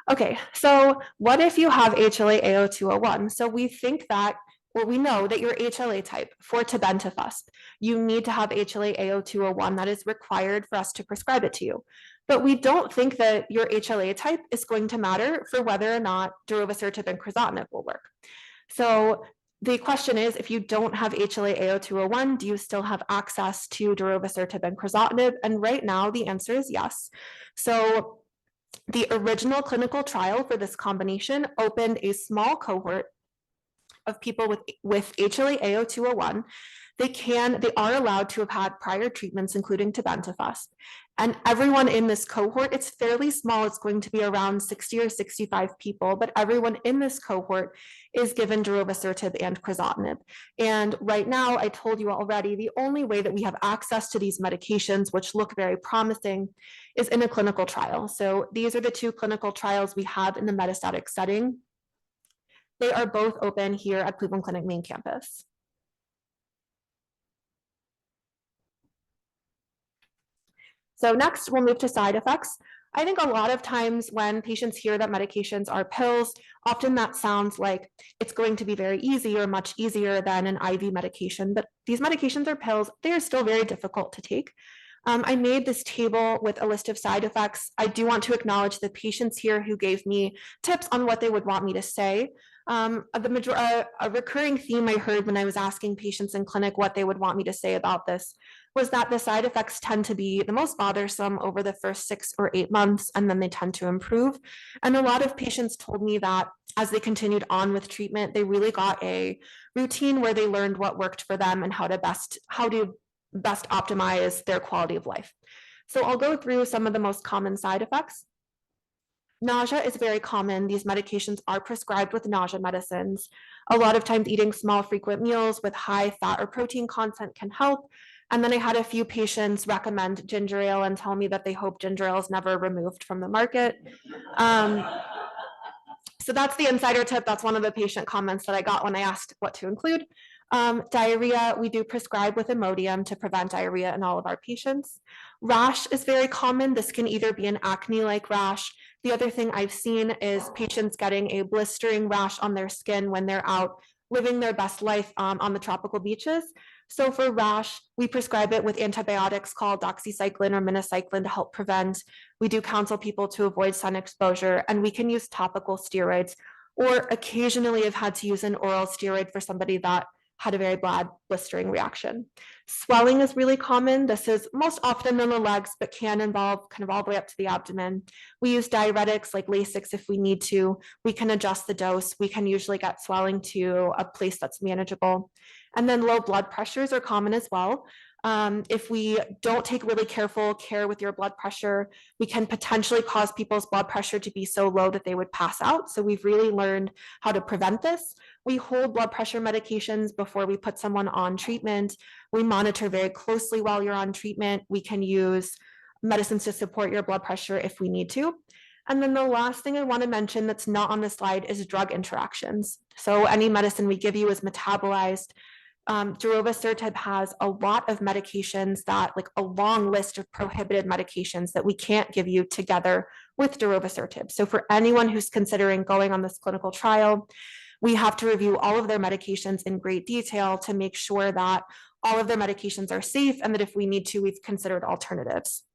Okay, so what if you have HLA-A*02:01? So we think that, or we know that your HLA type for Tebentufusp, you need to have HLA-A*02:01. That is required for us to prescribe it to you. But we don't think that your HLA type is going to matter for whether or not darovasertib and crizotinib will work. So the question is, if you don't have HLA-A*02:01, do you still have access to darovasertib and crizotinib? And right now, the answer is yes. So the original clinical trial for this combination opened a small cohort of people with HLA-A*02:01. They are allowed to have had prior treatments, including Tebentufusp. And everyone in this cohort, it's fairly small, it's going to be around 60 or 65 people, but everyone in this cohort is given darovasertib and crizotinib. And right now, I told you already, the only way that we have access to these medications, which look very promising, is in a clinical trial. So these are the 2 clinical trials we have in the metastatic setting. They are both open here at Cleveland Clinic main campus. So next, we'll move to side effects. I think a lot of times when patients hear that medications are pills, often that sounds like it's going to be very easy or much easier than an IV medication, but these medications are pills. They are still very difficult to take. I made this table with a list of side effects. I do want to acknowledge the patients here who gave me tips on what they would want me to say. A recurring theme I heard when I was asking patients in clinic what they would want me to say about this was that the side effects tend to be the most bothersome over the first 6 or 8 months, and then they tend to improve. And a lot of patients told me that as they continued on with treatment, they really got a routine where they learned what worked for them and how to best optimize their quality of life. So I'll go through some of the most common side effects. Nausea is very common. These medications are prescribed with nausea medicines. A lot of times eating small frequent meals with high fat or protein content can help. And then I had a few patients recommend ginger ale and tell me that they hope ginger ale is never removed from the market. So that's the insider tip. That's one of the patient comments that I got when I asked what to include. Diarrhea, we do prescribe with Imodium to prevent diarrhea in all of our patients. Rash is very common. This can either be an acne-like rash. The other thing I've seen is patients getting a blistering rash on their skin when they're out living their best life on the tropical beaches. So for rash, we prescribe it with antibiotics called doxycycline or minocycline to help prevent. We do counsel people to avoid sun exposure, and we can use topical steroids, or occasionally have had to use an oral steroid for somebody that had a very bad blistering reaction. Swelling is really common. This is most often in the legs, but can involve kind of all the way up to the abdomen. We use diuretics like Lasix if we need to. We can adjust the dose. We can usually get swelling to a place that's manageable. And then low blood pressures are common as well. If we don't take really careful care with your blood pressure, we can potentially cause people's blood pressure to be so low that they would pass out. So we've really learned how to prevent this. We hold blood pressure medications before we put someone on treatment. We monitor very closely while you're on treatment. We can use medicines to support your blood pressure if we need to. And then the last thing I want to mention that's not on the slide is drug interactions. So any medicine we give you is metabolized. Darovasertib has a lot of medications that, like a long list of prohibited medications that we can't give you together with darovasertib. So for anyone who's considering going on this clinical trial, we have to review all of their medications in great detail to make sure that all of their medications are safe and that if we need to, we've considered alternatives.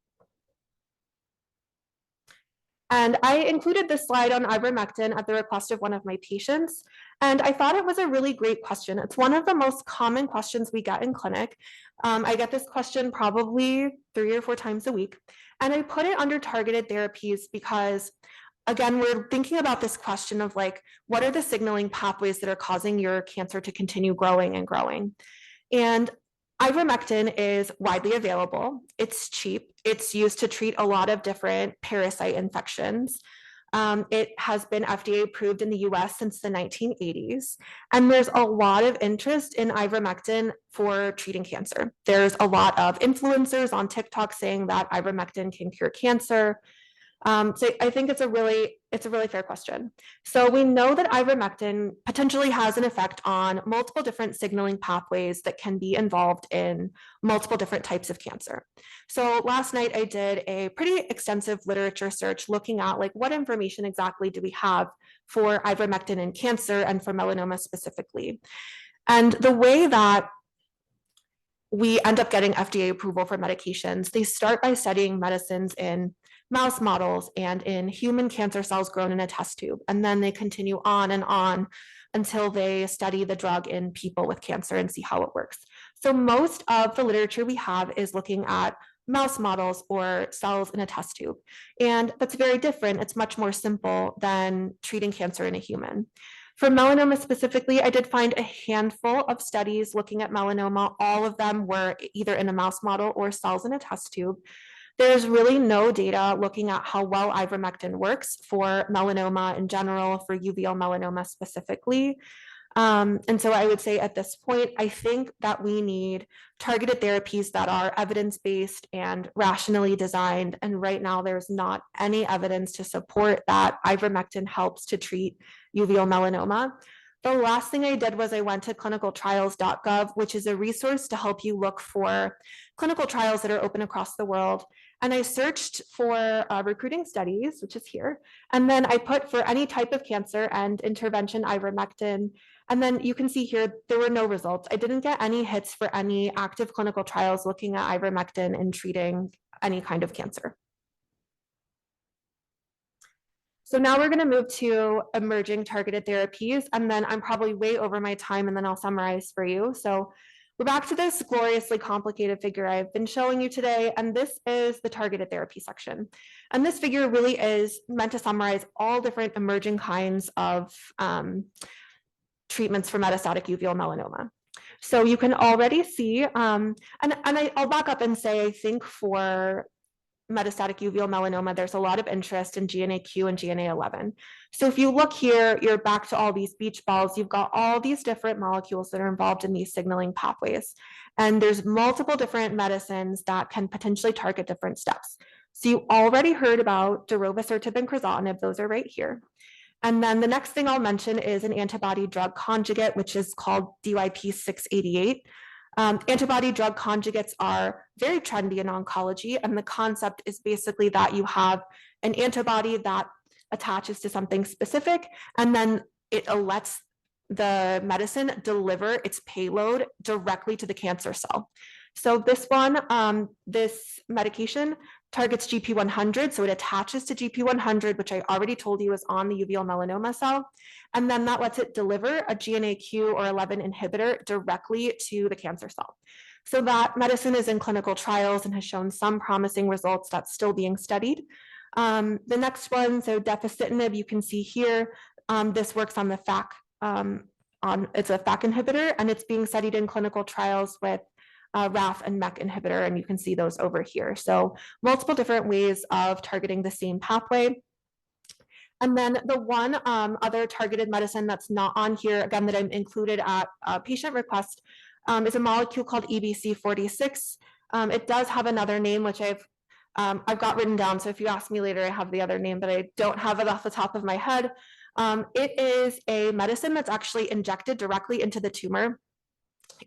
And I included this slide on ivermectin at the request of one of my patients. And I thought it was a really great question. It's one of the most common questions we get in clinic. I get this question probably 3 or 4 times a week. And I put it under targeted therapies because, again, we're thinking about this question of like, what are the signaling pathways that are causing your cancer to continue growing and growing? And ivermectin is widely available. It's cheap. It's used to treat a lot of different parasite infections. It has been FDA approved in the US since the 1980s. And there's a lot of interest in ivermectin for treating cancer. There's a lot of influencers on TikTok saying that ivermectin can cure cancer. So I think it's a really fair question. So we know that ivermectin potentially has an effect on multiple different signaling pathways that can be involved in multiple different types of cancer. So last night I did a pretty extensive literature search looking at like what information exactly do we have for ivermectin in cancer and for melanoma specifically. And the way that we end up getting FDA approval for medications, they start by studying medicines in mouse models and in human cancer cells grown in a test tube. And then they continue on and on until they study the drug in people with cancer and see how it works. So most of the literature we have is looking at mouse models or cells in a test tube. And that's very different. It's much more simple than treating cancer in a human. For melanoma specifically, I did find a handful of studies looking at melanoma. All of them were either in a mouse model or cells in a test tube. There's really no data looking at how well ivermectin works for melanoma in general, for uveal melanoma specifically. And so I would say at this point, I think that we need targeted therapies that are evidence-based and rationally designed. And right now, there's not any evidence to support that ivermectin helps to treat uveal melanoma. The last thing I did was I went to clinicaltrials.gov, which is a resource to help you look for clinical trials that are open across the world. And I searched for recruiting studies, which is here. And then I put for any type of cancer and intervention ivermectin. And then you can see here, there were no results. I didn't get any hits for any active clinical trials looking at ivermectin in treating any kind of cancer. So now we're going to move to emerging targeted therapies, and then I'm probably way over my time, and then I'll summarize for you. So we're back to this gloriously complicated figure I've been showing you today, and this is the targeted therapy section. And this figure really is meant to summarize all different emerging kinds of treatments for metastatic uveal melanoma. So you can already see, and I'll back up and say, I think for metastatic uveal melanoma, there's a lot of interest in GNAQ and GNA11. So if you look here, you're back to all these beach balls. You've got all these different molecules that are involved in these signaling pathways. And there's multiple different medicines that can potentially target different steps. So you already heard about darovasertib and crizotinib. Those are right here. And then the next thing I'll mention is an antibody drug conjugate, which is called DYP 688. Antibody drug conjugates are very trendy in oncology, and the concept is basically that you have an antibody that attaches to something specific, and then it lets the medicine deliver its payload directly to the cancer cell. So this one, this medication targets GP100, so it attaches to GP100, which I already told you is on the uveal melanoma cell, and then that lets it deliver a GNAQ or 11 inhibitor directly to the cancer cell. So that medicine is in clinical trials and has shown some promising results that's still being studied. The next one, so deficitinib, you can see here, this works on the FAK, it's a FAK inhibitor, and it's being studied in clinical trials with RAF and MEK inhibitor, and you can see those over here. So multiple different ways of targeting the same pathway. And then the one other targeted medicine that's not on here, again, that I'm included at patient request, is a molecule called EBC46. It does have another name, which I've got written down. So if you ask me later, I have the other name, but I don't have it off the top of my head. It is a medicine that's actually injected directly into the tumor.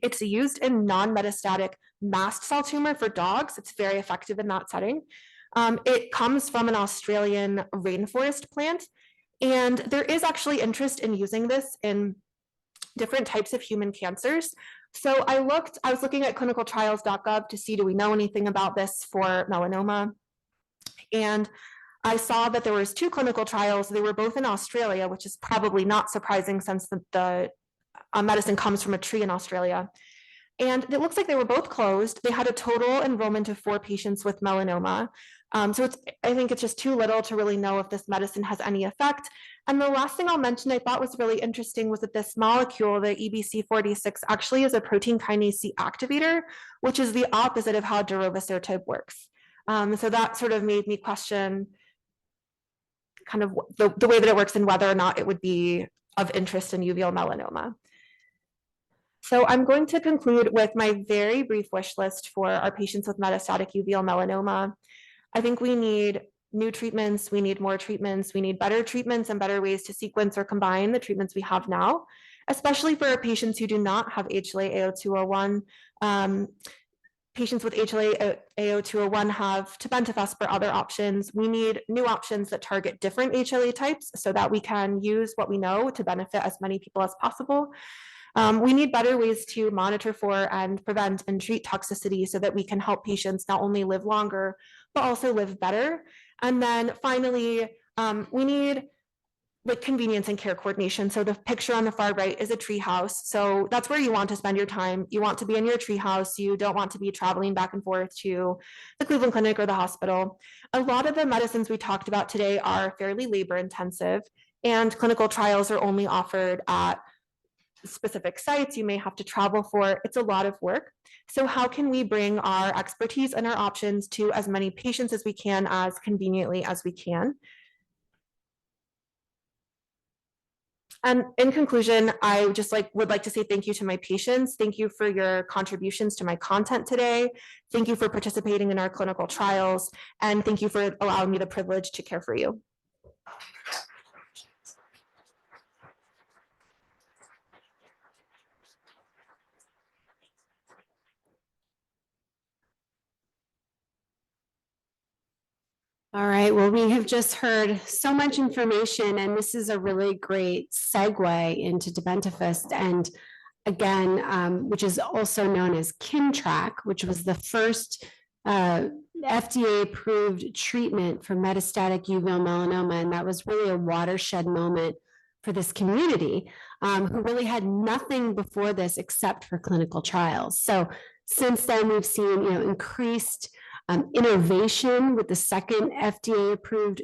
It's used in non-metastatic mast cell tumor for dogs. It's very effective in that setting. It comes from an Australian rainforest plant, and there is actually interest in using this in different types of human cancers. So I was looking at clinicaltrials.gov to see, do we know anything about this for melanoma? And I saw that there was 2 clinical trials. They were both in Australia, which is probably not surprising since the medicine comes from a tree in Australia. And it looks like they were both closed. They had a total enrollment of 4 patients with melanoma. So I think it's just too little to really know if this medicine has any effect. And the last thing I'll mention I thought was really interesting was that this molecule, the EBC46, actually is a protein kinase C activator, which is the opposite of how darovasertib works. So that sort of made me question kind of the way that it works and whether or not it would be of interest in uveal melanoma. So I'm going to conclude with my very brief wish list for our patients with metastatic uveal melanoma. I think we need new treatments, we need more treatments, we need better treatments and better ways to sequence or combine the treatments we have now, especially for our patients who do not have HLA-A0201. Patients with HLA-A0201 have Tebentufusp or other options. We need new options that target different HLA types so that we can use what we know to benefit as many people as possible. We need better ways to monitor for and prevent and treat toxicity so that we can help patients not only live longer, but also live better. And then finally, we need like convenience and care coordination. So the picture on the far right is a tree house. So that's where you want to spend your time. You want to be in your tree house. You don't want to be traveling back and forth to the Cleveland Clinic or the hospital. A lot of the medicines we talked about today are fairly labor intensive, and clinical trials are only offered at specific sites. You may have to travel for. It's a lot of work. So how can we bring our expertise and our options to as many patients as we can, as conveniently as we can? And in conclusion, I just would like to say thank you to my patients. Thank you for your contributions to my content today. Thank you for participating in our clinical trials. And thank you for allowing me the privilege to care for you. All right, well, we have just heard so much information, and this is a really great segue into Tebentufusp. And again, which is also known as Kimtrack, which was the first FDA-approved treatment for metastatic uveal melanoma. And that was really a watershed moment for this community, who really had nothing before this except for clinical trials. So since then, we've seen, increased innovation with the second FDA-approved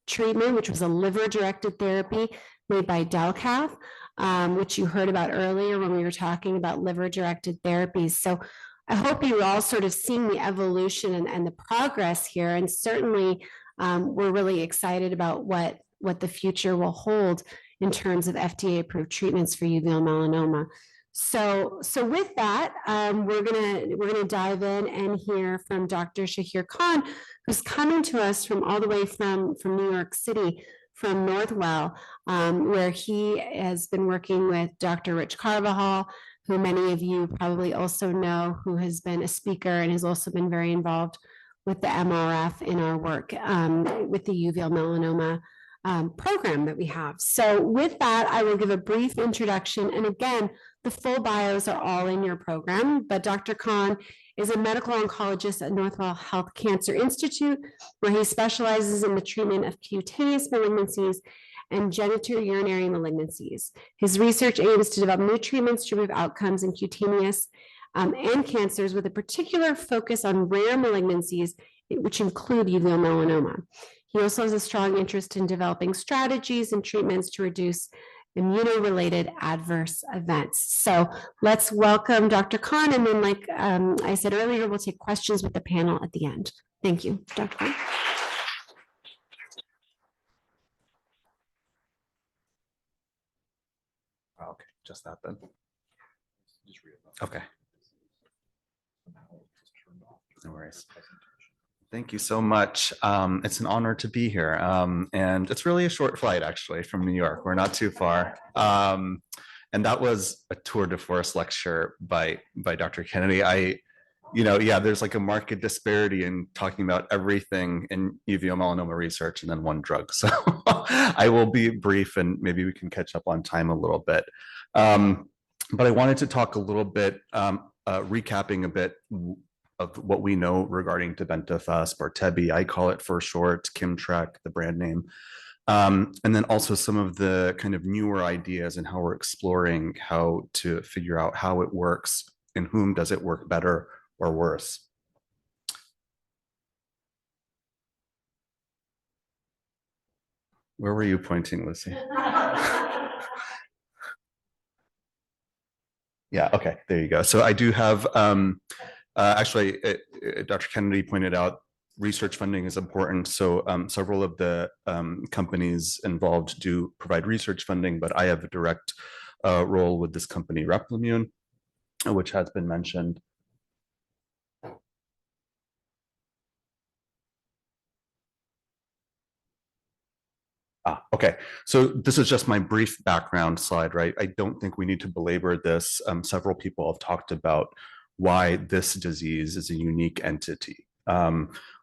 treatment, which was a liver-directed therapy made by Delcath, which you heard about earlier when we were talking about liver-directed therapies. So I hope you're all sort of seeing the evolution and the progress here. And certainly, we're really excited about what the future will hold in terms of FDA-approved treatments for uveal melanoma. So with that, we're gonna dive in and hear from Dr. Shaheer Khan, who's coming to us from all the way from New York City, from Northwell, where he has been working with Dr. Rich Carvajal, who many of you probably also know, who has been a speaker and has also been very involved with the MRF in our work with the uveal melanoma program that we have. So with that, I will give a brief introduction. And again, the full bios are all in your program, but Dr. Khan is a medical oncologist at Northwell Health Cancer Institute, where he specializes in the treatment of cutaneous malignancies and genitourinary malignancies. His research aims to develop new treatments to improve outcomes in cutaneous and cancers, with a particular focus on rare malignancies, which include uveal melanoma. He also has a strong interest in developing strategies and treatments to reduce immuno-related adverse events. So let's welcome Dr. Khan, and then, like I said earlier, we'll take questions with the panel at the end. Thank you, Dr. Khan. Okay, just that then. Okay. No worries. Thank you so much. It's an honor to be here. And it's really a short flight, actually, from New York. We're not too far. And that was a tour de force lecture by Dr. Kennedy. There's like a market disparity in talking about everything in uveal melanoma research and then one drug. So I will be brief, and maybe we can catch up on time a little bit. But I wanted to talk a little bit, recapping a bit of what we know regarding Tebentufusp, or Tebi. I call it for short, Kimtrack, the brand name. And then also some of the kind of newer ideas and how we're exploring how to figure out how it works, in whom does it work better or worse. Where were you pointing, Lucy? Yeah, okay, there you go. So I do have, actually, Dr. Kennedy pointed out research funding is important. So several of the companies involved do provide research funding, but I have a direct role with this company, Replimune, which has been mentioned. Okay, so this is just my brief background slide, right? I don't think we need to belabor this. Several people have talked about why this disease is a unique entity.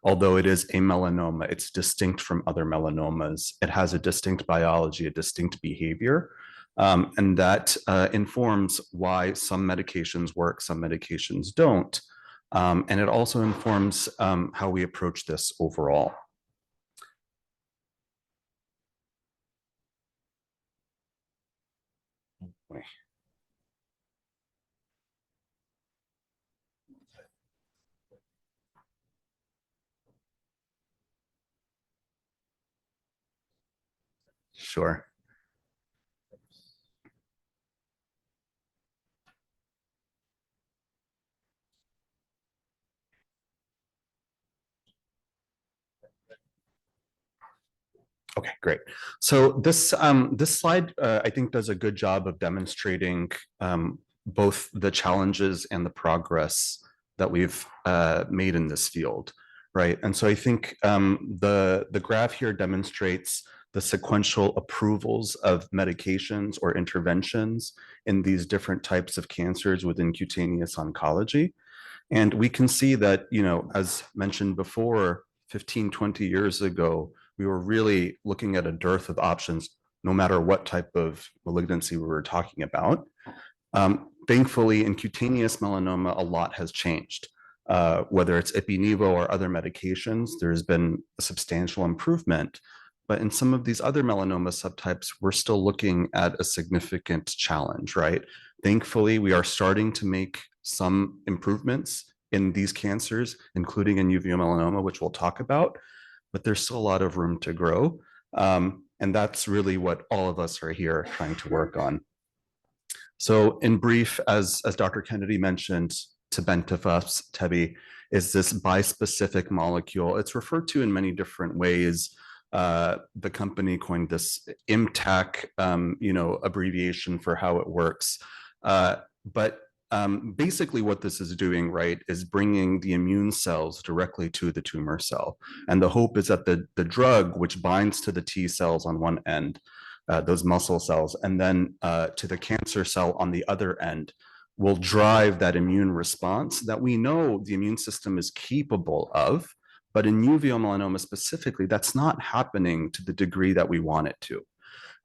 Although it is a melanoma, it's distinct from other melanomas. It has a distinct biology, a distinct behavior, and that informs why some medications work, some medications don't. And it also informs how we approach this overall. Sure. Okay, great. So this slide, I think, does a good job of demonstrating both the challenges and the progress that we've made in this field, right? And so I think the graph here demonstrates the sequential approvals of medications or interventions in these different types of cancers within cutaneous oncology. And we can see that, as mentioned before, 15, 20 years ago, we were really looking at a dearth of options, no matter what type of malignancy we were talking about. Thankfully, in cutaneous melanoma, a lot has changed. Whether it's ipi/nivo or other medications, there's been a substantial improvement. But in some of these other melanoma subtypes, we're still looking at a significant challenge, right? Thankfully, we are starting to make some improvements in these cancers, including in uveal melanoma, which we'll talk about, but there's still a lot of room to grow. And that's really what all of us are here trying to work on. So in brief, as Dr. Kennedy mentioned, Tebentufusp, Tebi, is this bispecific molecule. It's referred to in many different ways. The company coined this IMTAC, abbreviation for how it works. But basically what this is doing, right, is bringing the immune cells directly to the tumor cell. And the hope is that the drug, which binds to the T cells on one end, those muscle cells, and then to the cancer cell on the other end, will drive that immune response that we know the immune system is capable of. But in uveal melanoma specifically, that's not happening to the degree that we want it to.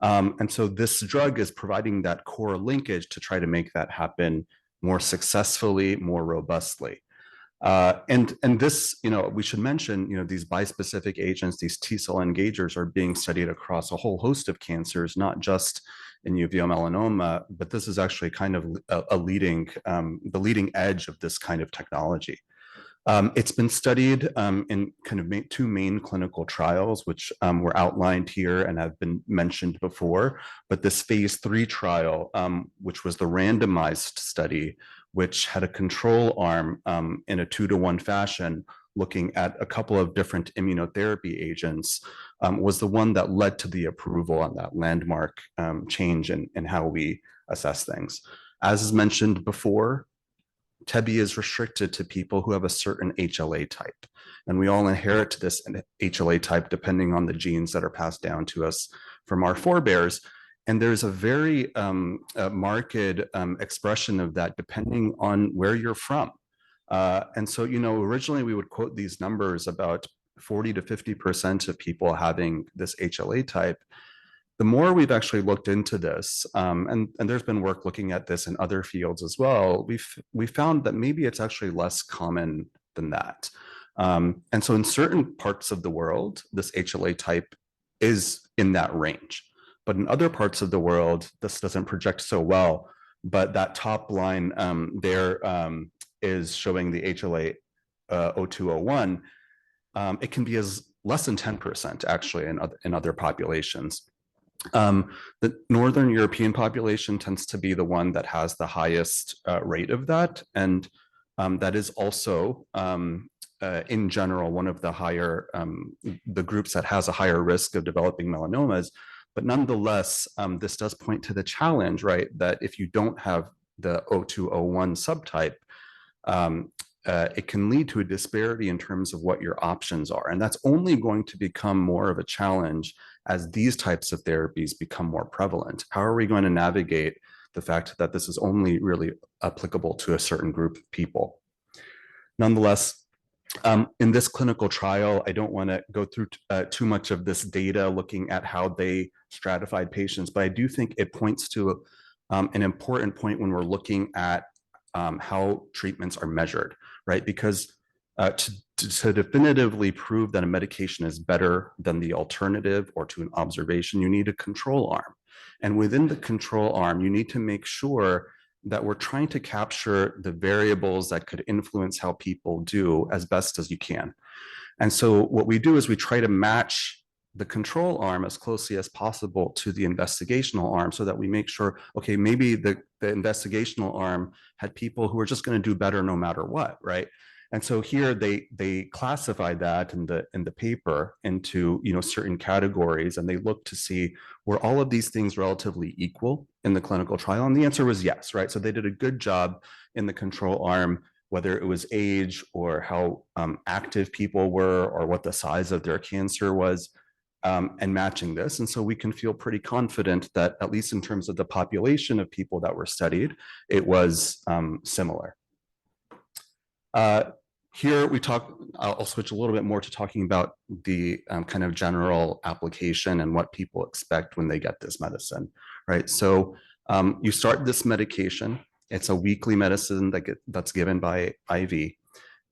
And so this drug is providing that core linkage to try to make that happen more successfully, more robustly. And this, we should mention, these bispecific agents, these T-cell engagers are being studied across a whole host of cancers, not just in uveal melanoma, but this is actually kind of the leading edge of this kind of technology. It's been studied in kind of two main clinical trials, which were outlined here and have been mentioned before. But this phase 3 trial, which was the randomized study, which had a control arm in a 2-to-1 fashion, looking at a couple of different immunotherapy agents, was the one that led to the approval on that landmark change in how we assess things. As is mentioned before, Tebi is restricted to people who have a certain HLA type. And we all inherit this HLA type depending on the genes that are passed down to us from our forebears. And there's a very marked expression of that depending on where you're from. And so, originally we would quote these numbers about 40 to 50% of people having this HLA type. The more we've actually looked into this, and there's been work looking at this in other fields as well, we found that maybe it's actually less common than that. And so in certain parts of the world, this HLA type is in that range. But in other parts of the world, this doesn't project so well. But that top line there is showing the HLA 0201. It can be as less than 10% actually in other populations. The Northern European population tends to be the one that has the highest rate of that. And that is also, in general, one of the higher, the groups that has a higher risk of developing melanomas. But nonetheless, this does point to the challenge, right, that if you don't have the 0201 subtype, it can lead to a disparity in terms of what your options are. And that's only going to become more of a challenge as these types of therapies become more prevalent. How are we going to navigate the fact that this is only really applicable to a certain group of people? Nonetheless, in this clinical trial, I don't want to go through too much of this data looking at how they stratified patients, but I do think it points to an important point when we're looking at how treatments are measured, right? Because to definitively prove that a medication is better than the alternative or to an observation, you need a control arm. And within the control arm, you need to make sure that we're trying to capture the variables that could influence how people do as best as you can. And so what we do is we try to match the control arm as closely as possible to the investigational arm so that we make sure, okay, maybe the investigational arm had people who are just going to do better no matter what, right? And so here they classify that in the paper into certain categories, and they look to see were all of these things relatively equal in the clinical trial, and the answer was yes, right? So they did a good job in the control arm, whether it was age or how active people were or what the size of their cancer was, and matching this. And so we can feel pretty confident that at least in terms of the population of people that were studied, it was similar. Here we talk, I'll switch a little bit more to talking about the kind of general application and what people expect when they get this medicine, right? So you start this medication. It's a weekly medicine that's given by IV.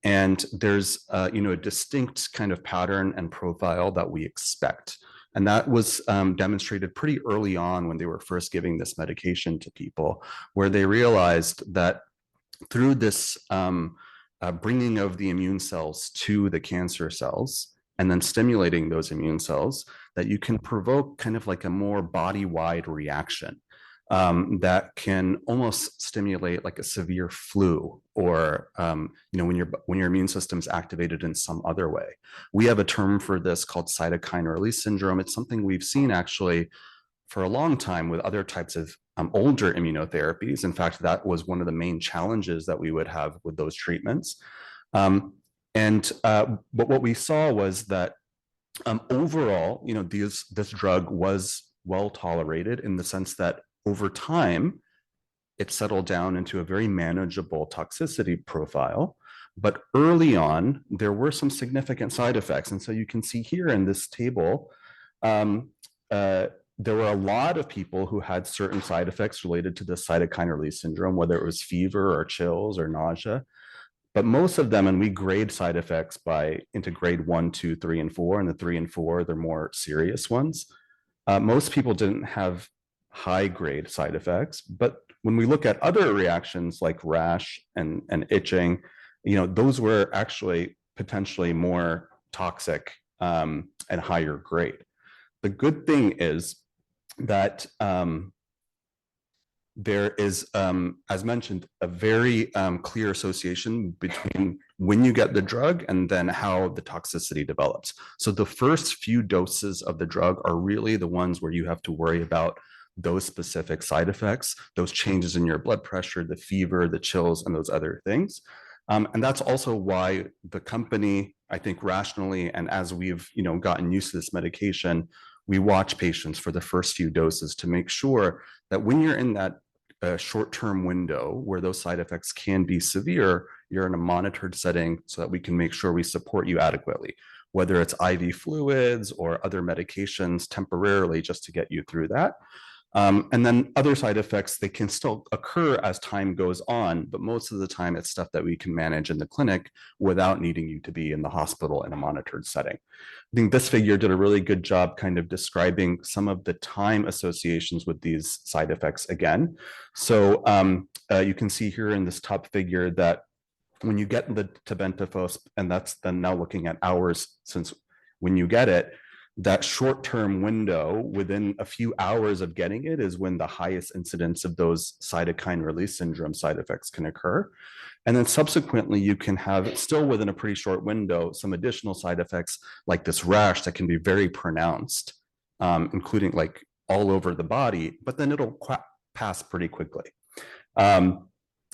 And there's a distinct kind of pattern and profile that we expect. And that was demonstrated pretty early on when they were first giving this medication to people, where they realized that through this bringing of the immune cells to the cancer cells and then stimulating those immune cells, that you can provoke kind of like a more body-wide reaction that can almost stimulate like a severe flu, or when your immune system's activated in some other way. We have a term for this called cytokine release syndrome. It's something we've seen actually for a long time with other types of older immunotherapies. In fact, that was one of the main challenges that we would have with those treatments. But what we saw was that overall, this drug was well tolerated in the sense that over time, it settled down into a very manageable toxicity profile. But early on, there were some significant side effects. And so you can see here in this table, there were a lot of people who had certain side effects related to the cytokine release syndrome, whether it was fever or chills or nausea. But most of them, and we grade side effects into grade 1, 2, 3, and 4, and the 3 and 4, they're more serious ones. Most people didn't have high grade side effects, but when we look at other reactions like rash and itching, those were actually potentially more toxic and higher grade. The good thing is that there is, as mentioned, a very clear association between when you get the drug and then how the toxicity develops. So the first few doses of the drug are really the ones where you have to worry about those specific side effects, those changes in your blood pressure, the fever, the chills, and those other things. And that's also why the company, I think rationally, and as we've gotten used to this medication, we watch patients for the first few doses to make sure that when you're in that short-term window where those side effects can be severe, you're in a monitored setting so that we can make sure we support you adequately, whether it's IV fluids or other medications temporarily just to get you through that. And then other side effects, they can still occur as time goes on, but most of the time it's stuff that we can manage in the clinic without needing you to be in the hospital in a monitored setting. I think this figure did a really good job kind of describing some of the time associations with these side effects again. So you can see here in this top figure that when you get the Tebentufusp, and that's then now looking at hours since when you get it, that short-term window within a few hours of getting it is when the highest incidence of those cytokine release syndrome side effects can occur. And then subsequently, you can have still within a pretty short window, some additional side effects like this rash that can be very pronounced, including like all over the body, but then it'll pass pretty quickly.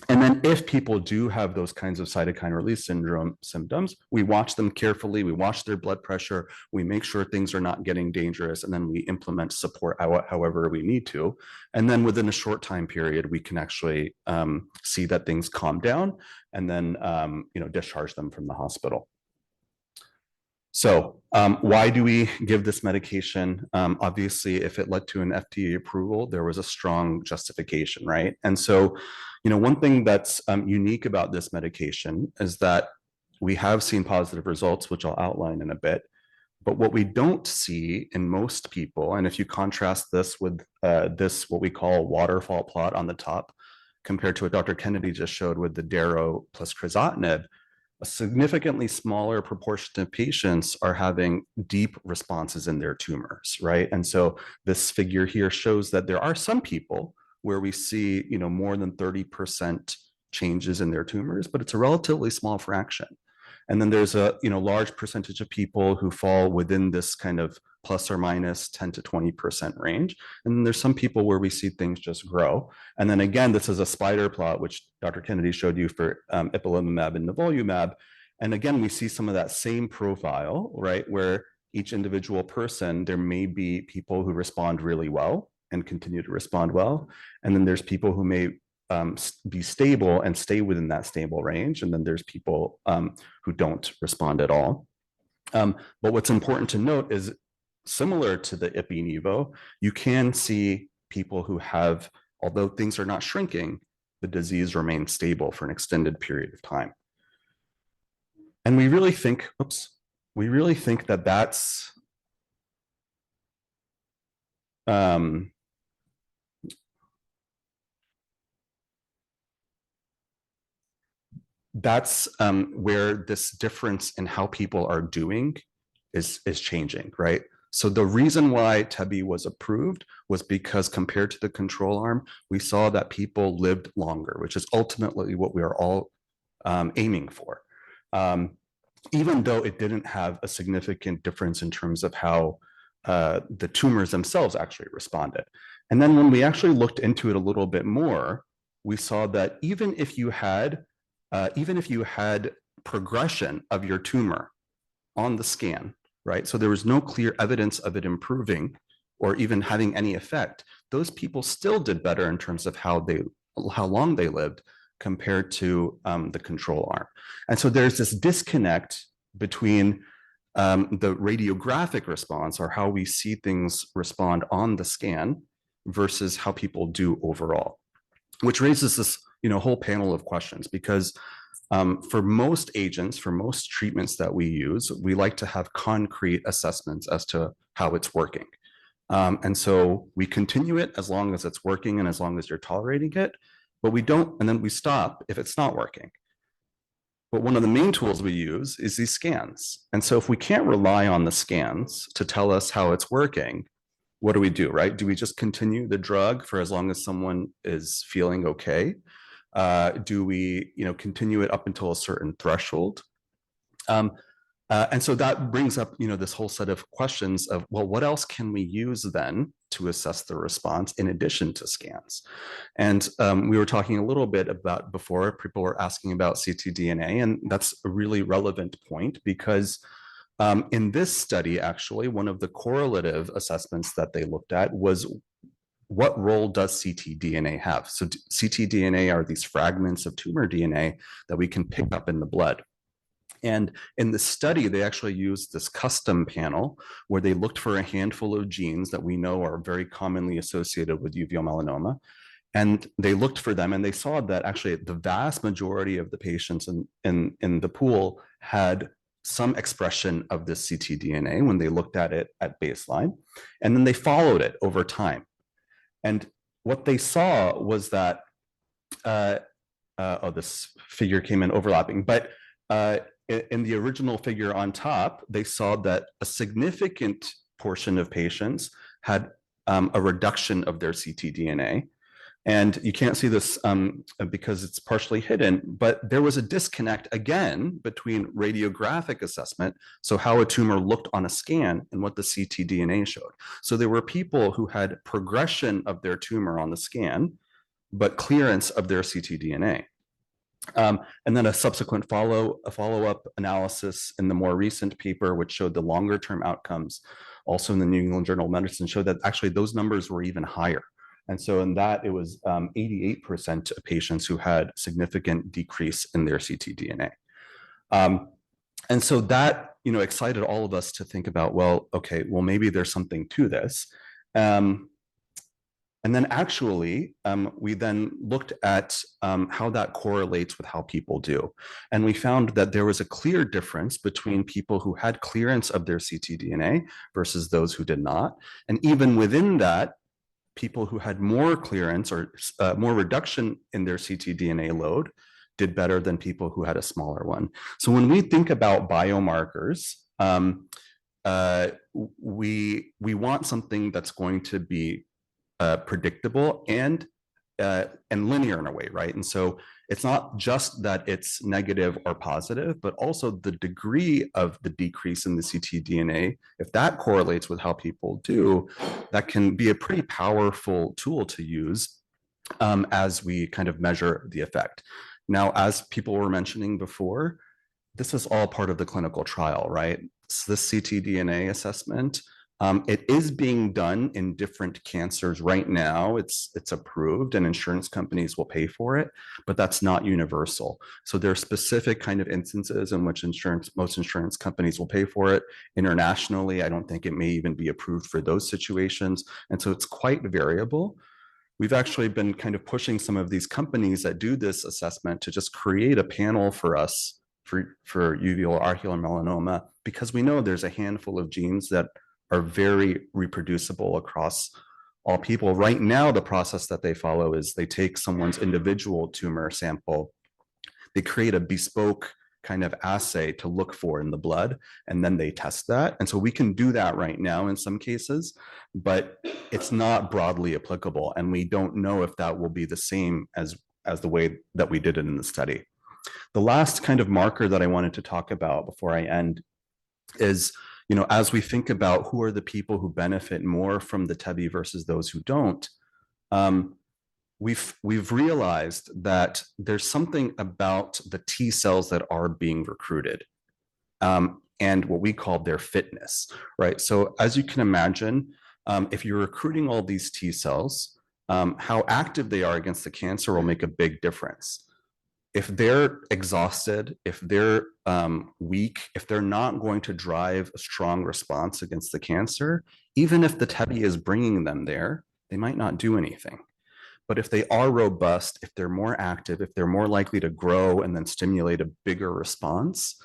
And then if people do have those kinds of cytokine release syndrome symptoms, we watch them carefully, we watch their blood pressure, we make sure things are not getting dangerous, and then we implement support however we need to. And then within a short time period, we can actually see that things calm down and then discharge them from the hospital. So why do we give this medication? Obviously, if it led to an FDA approval, there was a strong justification, right? And so, one thing that's unique about this medication is that we have seen positive results, which I'll outline in a bit. But what we don't see in most people, and if you contrast this with what we call waterfall plot on the top, compared to what Dr. Kennedy just showed with the Daro plus crizotinib, a significantly smaller proportion of patients are having deep responses in their tumors, right? And so this figure here shows that there are some people where we see, more than 30% changes in their tumors, but it's a relatively small fraction. And then there's a, large percentage of people who fall within this kind of plus or minus 10 to 20% range. And then there's some people where we see things just grow. And then again, this is a spider plot, which Dr. Kennedy showed you for ipilimumab and nivolumab. And again, we see some of that same profile, right? Where each individual person, there may be people who respond really well and continue to respond well. And then there's people who may be stable and stay within that stable range. And then there's people who don't respond at all. But what's important to note is similar to the Ipi-Nivo, you can see people who have, although things are not shrinking, the disease remains stable for an extended period of time. And we really think, that that's where this difference in how people are doing is changing, right? So the reason why Tebi was approved was because compared to the control arm, we saw that people lived longer, which is ultimately what we are all aiming for. Even though it didn't have a significant difference in terms of how the tumors themselves actually responded. And then when we actually looked into it a little bit more, we saw that even if you had progression of your tumor on the scan, right? So there was no clear evidence of it improving or even having any effect. Those people still did better in terms of how long they lived compared to the control arm. And so there's this disconnect between the radiographic response, or how we see things respond on the scan, versus how people do overall, which raises this whole panel of questions, because for most agents, for most treatments that we use, we like to have concrete assessments as to how it's working. And so we continue it as long as it's working and as long as you're tolerating it, but we don't, and then we stop if it's not working. But one of the main tools we use is these scans. And so if we can't rely on the scans to tell us how it's working, what do we do, right? Do we just continue the drug for as long as someone is feeling okay? Do we, continue it up until a certain threshold? And so that brings up, this whole set of questions of, well, what else can we use then to assess the response in addition to scans? And we were talking a little bit about before, people were asking about ctDNA, and that's a really relevant point, because in this study, actually, one of the correlative assessments that they looked at was, what role does ctDNA have? So ctDNA are these fragments of tumor DNA that we can pick up in the blood. And in the study, they actually used this custom panel where they looked for a handful of genes that we know are very commonly associated with uveal melanoma. And they looked for them, and they saw that actually the vast majority of the patients in the pool had some expression of this ctDNA when they looked at it at baseline. And then they followed it over time. And what they saw was that, this figure came in overlapping, but in the original figure on top, they saw that a significant portion of patients had a reduction of their ctDNA. And you can't see this because it's partially hidden, but there was a disconnect again between radiographic assessment, so how a tumor looked on a scan, and what the ctDNA showed. So there were people who had progression of their tumor on the scan, but clearance of their ctDNA. And then a subsequent follow-up analysis in the more recent paper, which showed the longer term outcomes, also in the New England Journal of Medicine, showed that actually those numbers were even higher. And so in that, it was 88% of patients who had significant decrease in their ctDNA. And so that, excited all of us to think about, well, okay, well, maybe there's something to this. And then actually, we then looked at how that correlates with how people do. And we found that there was a clear difference between people who had clearance of their ctDNA versus those who did not. And even within that, people who had more clearance or more reduction in their ctDNA load did better than people who had a smaller one. So when we think about biomarkers, we want something that's going to be predictable and linear in a way, right? And so it's not just that it's negative or positive, but also the degree of the decrease in the ctDNA. If that correlates with how people do, that can be a pretty powerful tool to use as we kind of measure the effect. Now, as people were mentioning before, this is all part of the clinical trial, right? So this ctDNA assessment It is being done in different cancers right now. It's approved and insurance companies will pay for it, but that's not universal. So there are specific kind of instances in which most insurance companies will pay for it. Internationally, I don't think it may even be approved for those situations. And so it's quite variable. We've actually been kind of pushing some of these companies that do this assessment to just create a panel for us for uveal arcular melanoma, because we know there's a handful of genes that are very reproducible across all people. Right now, the process that they follow is they take someone's individual tumor sample, they create a bespoke kind of assay to look for in the blood, and then they test that. And so we can do that right now in some cases, but it's not broadly applicable. And we don't know if that will be the same as the way that we did it in the study. The last kind of marker that I wanted to talk about before I end is, as we think about who are the people who benefit more from the TEBI versus those who don't, we've realized that there's something about the T cells that are being recruited, and what we call their fitness, right? So as you can imagine, if you're recruiting all these T cells, how active they are against the cancer will make a big difference. If they're exhausted, if they're weak, if they're not going to drive a strong response against the cancer, even if the TEBI is bringing them there, they might not do anything. But if they are robust, if they're more active, if they're more likely to grow and then stimulate a bigger response,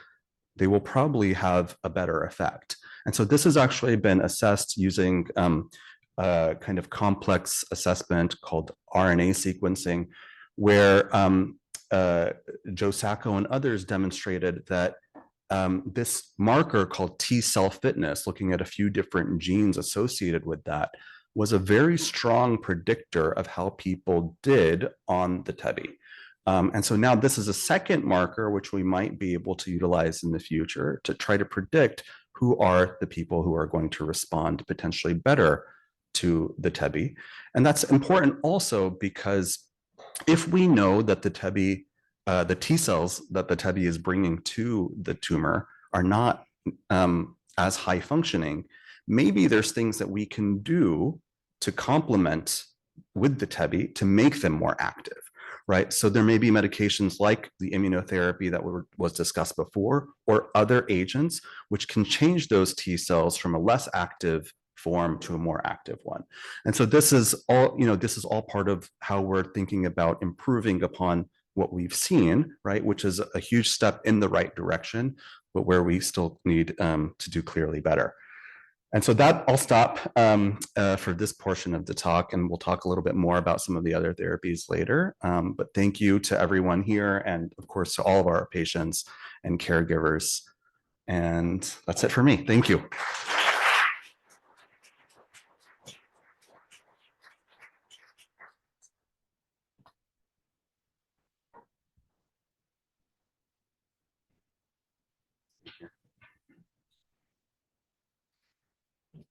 they will probably have a better effect. And so this has actually been assessed using a kind of complex assessment called RNA sequencing, where Joe Sacco and others demonstrated that this marker called T cell fitness, looking at a few different genes associated with that, was a very strong predictor of how people did on the TEBI. And so now this is a second marker, which we might be able to utilize in the future to try to predict who are the people who are going to respond potentially better to the TEBI. And that's important also because if we know that the TEBI, the T cells that the TEBI is bringing to the tumor are not as high functioning, maybe there's things that we can do to complement with the TEBI to make them more active, right? So there may be medications like the immunotherapy that was discussed before, or other agents which can change those T cells from a less active form to a more active one. And so this is all part of how we're thinking about improving upon what we've seen, right? Which is a huge step in the right direction, but where we still need to do clearly better. And so that I'll stop for this portion of the talk, and we'll talk a little bit more about some of the other therapies later. But thank you to everyone here, and of course to all of our patients and caregivers. And that's it for me. Thank you.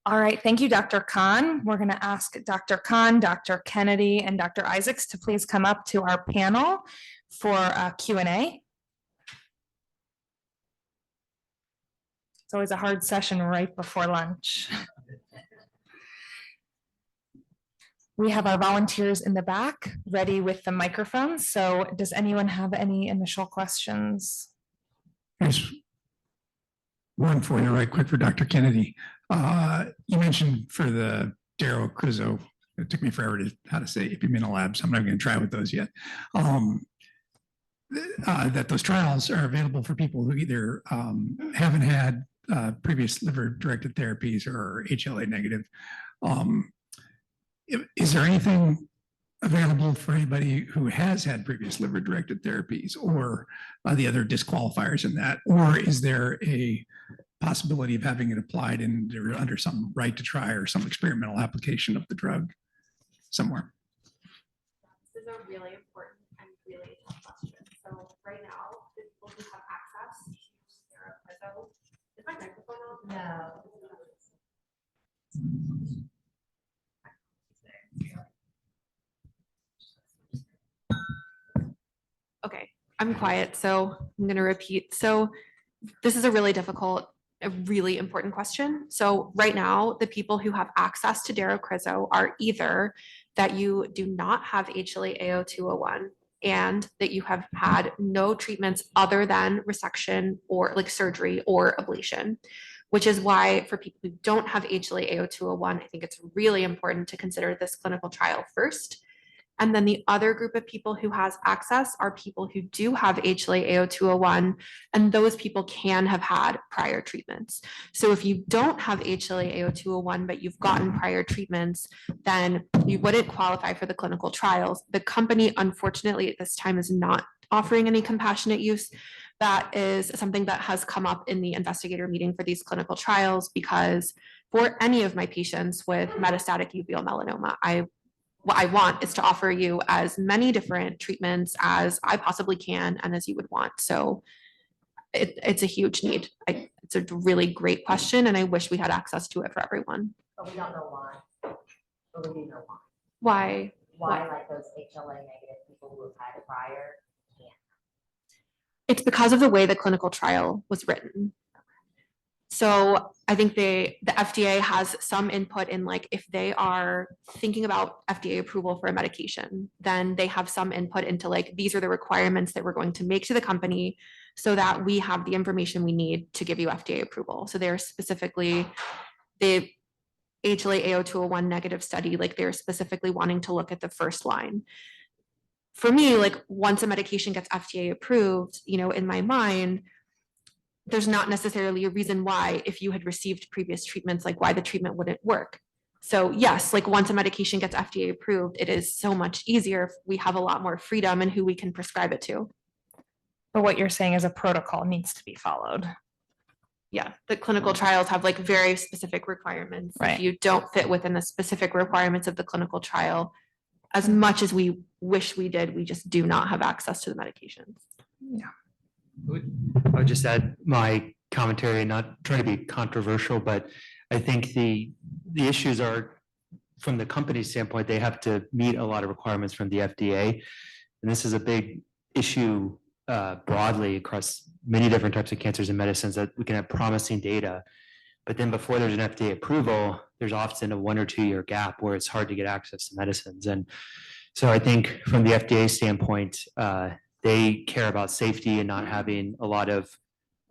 All right, thank you, Dr. Khan. We're going to ask Dr. Khan, Dr. Kennedy, and Dr. Isaacs to please come up to our panel for a Q&A. It's always a hard session right before lunch. We have our volunteers in the back ready with the microphones. So does anyone have any initial questions? There's one for you right quick for Dr. Kennedy. You mentioned for the Darrow Crizo, it took me forever to how to say Immunotherapies. I'm not going to try with those yet. That those trials are available for people who either haven't had previous liver-directed therapies or HLA negative. Is there anything available for anybody who has had previous liver-directed therapies, or the other disqualifiers in that? Or is there a possibility of having it applied under some right to try or some experimental application of the drug somewhere? This is a really important and really tough question. So right now, the people who have access to Darrow Crizo, is my microphone on? No. Okay, I'm quiet, so I'm going to repeat. So this is a really difficult a really important question. So right now, the people who have access to darocrizo are either that you do not have HLA-A0201 and that you have had no treatments other than resection or like surgery or ablation, which is why for people who don't have HLA-A0201, I think it's really important to consider this clinical trial first. And then the other group of people who has access are people who do have HLA-A0201, and those people can have had prior treatments. So if you don't have HLA-A0201, but you've gotten prior treatments, then you wouldn't qualify for the clinical trials. The company, unfortunately, at this time is not offering any compassionate use. That is something that has come up in the investigator meeting for these clinical trials, because for any of my patients with metastatic uveal melanoma, what I want is to offer you as many different treatments as I possibly can and as you would want. So it's a huge need. It's a really great question, and I wish we had access to it for everyone. But we don't know why. But we do know why. Why? Why, like those HLA negative people who have had it prior can't. It's because of the way the clinical trial was written. So I think the FDA has some input in, like, if they are thinking about FDA approval for a medication, then they have some input into, like, these are the requirements that we're going to make to the company so that we have the information we need to give you FDA approval. So they're specifically the HLA-A0201 negative study, like they're specifically wanting to look at the first line. For me, like, once a medication gets FDA approved, you know, in my mind, there's not necessarily a reason why, if you had received previous treatments, like why the treatment wouldn't work. So yes, like once a medication gets FDA approved, it is so much easier if we have a lot more freedom in who we can prescribe it to. But what you're saying is a protocol needs to be followed. Yeah, the clinical trials have like very specific requirements. Right. If you don't fit within the specific requirements of the clinical trial, as much as we wish we did, we just do not have access to the medications. I would just add my commentary, not trying to be controversial, but I think the issues are, from the company standpoint, they have to meet a lot of requirements from the FDA. And this is a big issue broadly across many different types of cancers and medicines, that we can have promising data, but then before there's an FDA approval, there's often a 1 or 2 year gap where it's hard to get access to medicines. And so I think from the FDA standpoint, they care about safety and not having a lot of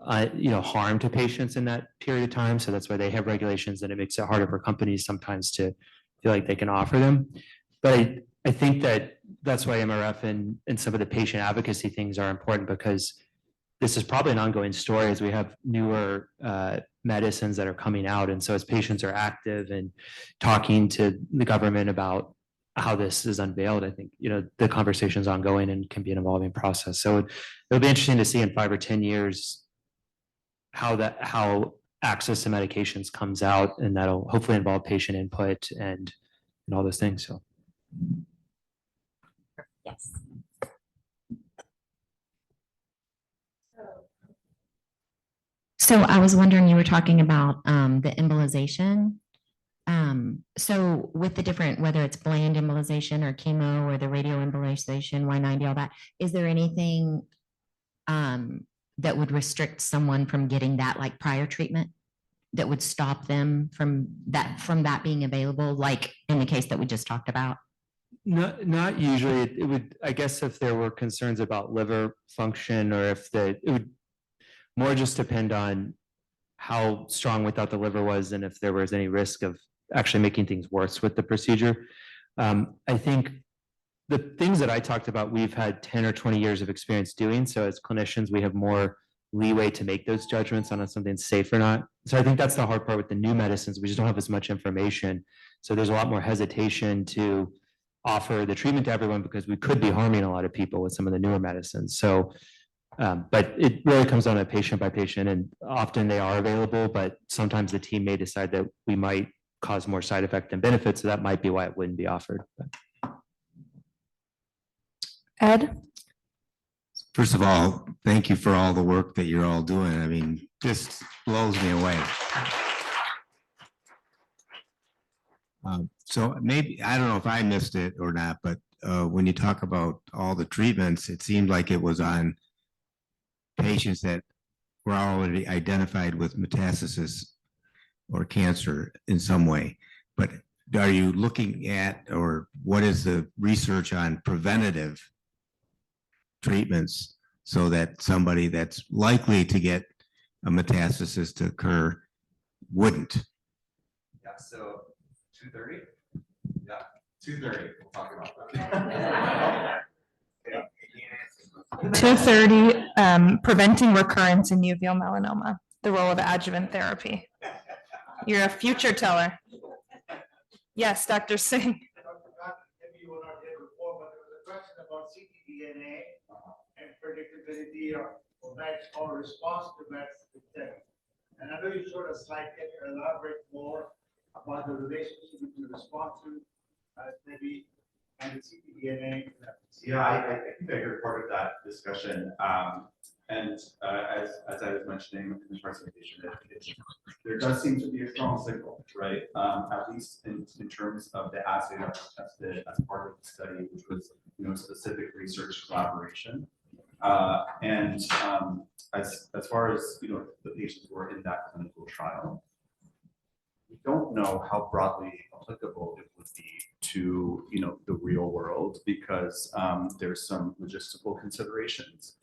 harm to patients in that period of time. So that's why they have regulations, and it makes it harder for companies sometimes to feel like they can offer them. But I think that's why MRF and some of the patient advocacy things are important, because this is probably an ongoing story as we have newer medicines that are coming out. And so as patients are active and talking to the government about how this is unveiled, I think, the conversation is ongoing and can be an evolving process. So it'll be interesting to see in 5 or 10 years how access to medications comes out, and that'll hopefully involve patient input and all those things. So. Yes. So I was wondering, you were talking about the embolization. So with the different, whether it's bland embolization or chemo or the radio embolization, Y90, all that, is there anything that would restrict someone from getting that, like prior treatment, that would stop them from that being available, like in the case that we just talked about? Not usually. It would, I guess, if there were concerns about liver function, or if it would more just depend on how strong we thought the liver was, and if there was any risk of actually making things worse with the procedure. I think the things that I talked about, we've had 10 or 20 years of experience doing. So as clinicians, we have more leeway to make those judgments on if something's safe or not. So I think that's the hard part with the new medicines. We just don't have as much information. So there's a lot more hesitation to offer the treatment to everyone, because we could be harming a lot of people with some of the newer medicines. So, but it really comes down to patient by patient, and often they are available, but sometimes the team may decide that we might cause more side effect than benefit. So that might be why it wouldn't be offered. Ed? First of all, thank you for all the work that you're all doing. I mean, just blows me away. So maybe, I don't know if I missed it or not, but when you talk about all the treatments, it seemed like it was on patients that were already identified with metastasis or cancer in some way. But are you looking at, or what is the research on preventative treatments so that somebody that's likely to get a metastasis to occur wouldn't? Yeah, so 2:30? Yeah, 2:30, we'll talk about that. 2:30, preventing recurrence in uveal melanoma, the role of adjuvant therapy. You're a future teller. Yes, Dr. Singh. Maybe you were not here before, but there was a question about ctDNA and predictability of that or response to that therapy. And I know you showed a slide. Can you elaborate more about the relationship between response to maybe and the ctDNA? Yeah, I think I heard part of that discussion. And as I was mentioning in the presentation, there does seem to be a strong signal, right? At least in terms of the assay that was tested as part of the study, which was specific research collaboration. And as far as the patients who are in that clinical trial, we don't know how broadly applicable it would be to the real world because there's some logistical considerations.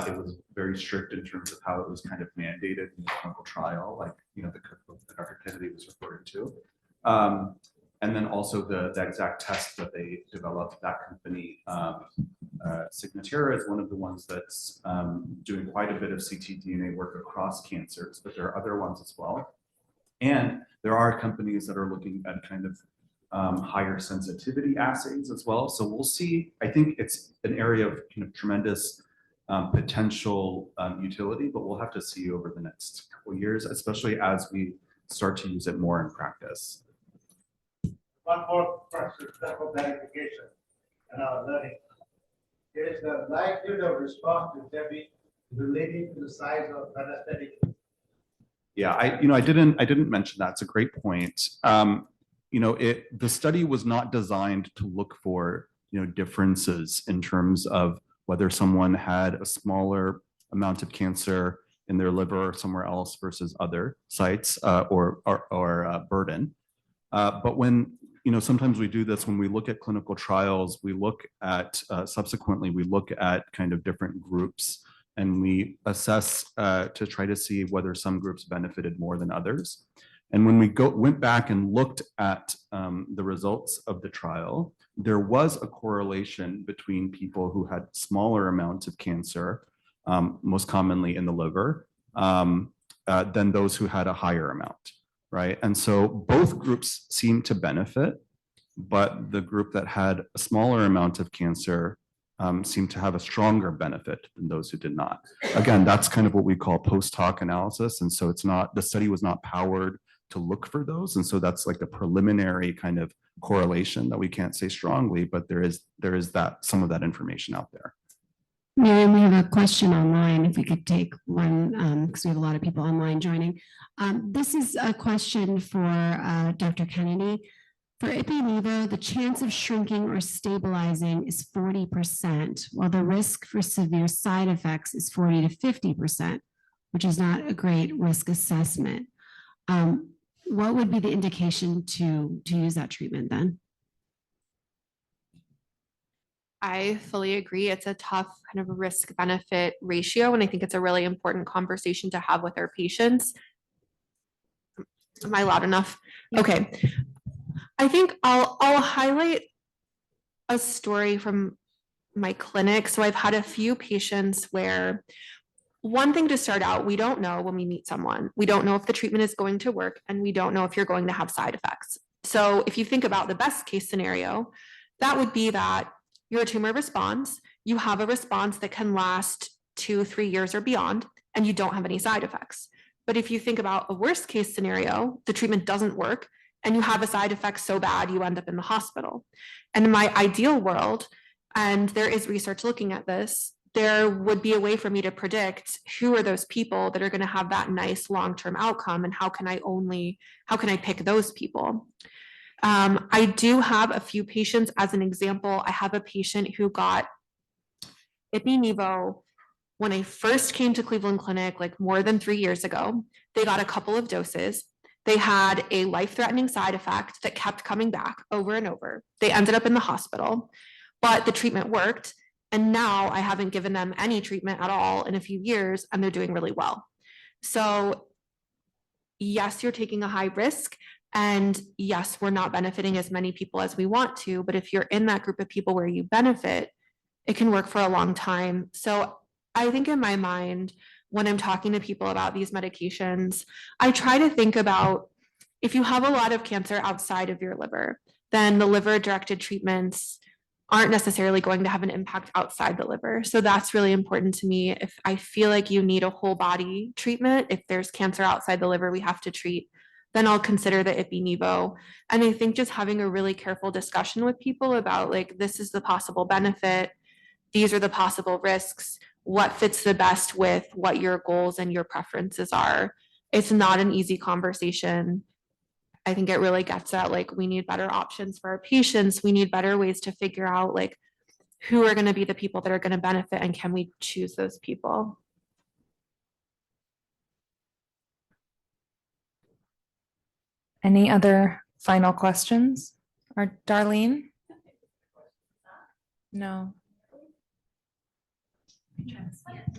It was very strict in terms of how it was kind of mandated in the clinical trial, like the cookbook that Dr. Kennedy was referring to. And then also the exact test that they developed, that company, Signatera, is one of the ones that's doing quite a bit of ctDNA work across cancers, but there are other ones as well. And there are companies that are looking at kind of higher sensitivity assays as well. So we'll see. I think it's an area of tremendous potential utility, but we'll have to see over the next couple of years, especially as we start to use it more in practice. One more question for clarification and our learning. Is the likelihood of response to therapy related to the size of metastatic? Yeah, I didn't mention that. It's a great point. The study was not designed to look for differences in terms of whether someone had a smaller amount of cancer in their liver or somewhere else versus other sites or burden. But when sometimes we do this when we look at clinical trials, we look at subsequently we look at kind of different groups and we assess to try to see whether some groups benefited more than others. And when we went back and looked at the results of the trial, there was a correlation between people who had smaller amounts of cancer, most commonly in the liver, than those who had a higher amount, right? And so both groups seemed to benefit, but the group that had a smaller amount of cancer seemed to have a stronger benefit than those who did not. Again, that's kind of what we call post hoc analysis. And so the study was not powered to look for those. And so that's like the preliminary kind of correlation that we can't say strongly, but there is that some of that information out there. Miriam, we have a question online. If we could take one, because we have a lot of people online joining. This is a question for Dr. Kennedy. For Ipi/Nivo, the chance of shrinking or stabilizing is 40%, while the risk for severe side effects is 40 to 50%, which is not a great risk assessment. What would be the indication to use that treatment then? I fully agree. It's a tough kind of risk benefit ratio. And I think it's a really important conversation to have with our patients. Am I loud enough? Okay. I think I'll highlight a story from my clinic. So I've had a few patients where one thing to start out, we don't know when we meet someone. We don't know if the treatment is going to work, and we don't know if you're going to have side effects. So if you think about the best case scenario, that would be that your tumor responds, you have a response that can last 2-3 years or beyond, and you don't have any side effects. But if you think about a worst case scenario, the treatment doesn't work, and you have a side effect so bad you end up in the hospital. And in my ideal world, and there is research looking at this, there would be a way for me to predict who are those people that are going to have that nice long-term outcome, and how can I pick those people? I do have a few patients. As an example, I have a patient who got Ipi/Nivo When I first came to Cleveland Clinic, like more than 3 years ago, they got a couple of doses. They had a life-threatening side effect that kept coming back over and over. They ended up in the hospital, but the treatment worked. And now I haven't given them any treatment at all in a few years, and they're doing really well. So yes, you're taking a high risk. And yes, we're not benefiting as many people as we want to, but if you're in that group of people where you benefit, it can work for a long time. So I think in my mind, when I'm talking to people about these medications, I try to think about if you have a lot of cancer outside of your liver, then the liver-directed treatments aren't necessarily going to have an impact outside the liver. So that's really important to me. If I feel like you need a whole body treatment, if there's cancer outside the liver we have to treat, then I'll consider the ipi-nivo. And I think just having a really careful discussion with people about like, this is the possible benefit, these are the possible risks, what fits the best with what your goals and your preferences are. It's not an easy conversation. I think it really gets at like, we need better options for our patients. We need better ways to figure out like, who are going to be the people that are going to benefit and can we choose those people? Any other final questions? Or Darlene? No.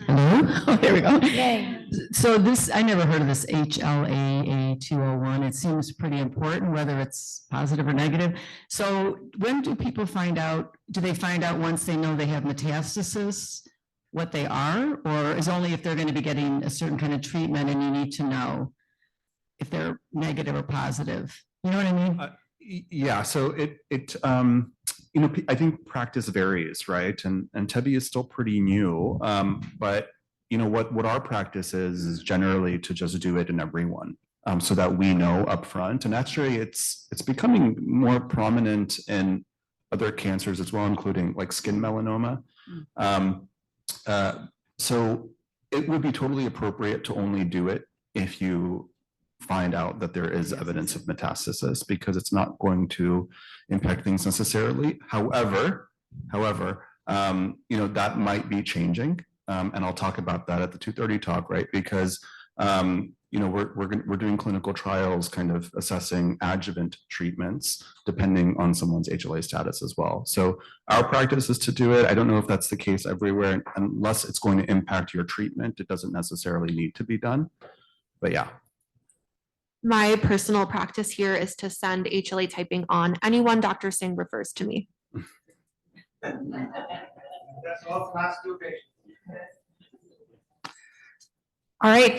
Hello? Oh, there we go. Yay. So this, I never heard of this HLA-A 201. It seems pretty important, whether it's positive or negative. So when do people find out? Do they find out once they know they have metastasis, what they are? Or is only if they're going to be getting a certain kind of treatment and you need to know if they're negative or positive? You know what I mean? Yeah, so I think practice varies, right? And Tebi is still pretty new, but what our practice is generally to just do it in everyone, so that we know upfront. And actually, it's becoming more prominent in other cancers as well, including like skin melanoma. So it would be totally appropriate to only do it if you find out that there is evidence of metastasis, because it's not going to impact things necessarily. However, that might be changing. And I'll talk about that at the 2:30 talk, right? Because, we're doing clinical trials kind of assessing adjuvant treatments depending on someone's HLA status as well. So our practice is to do it. I don't know if that's the case everywhere, unless it's going to impact your treatment. It doesn't necessarily need to be done, but yeah. My personal practice here is to send HLA typing on anyone Dr. Singh refers to me. That's all class 2 patients. All right.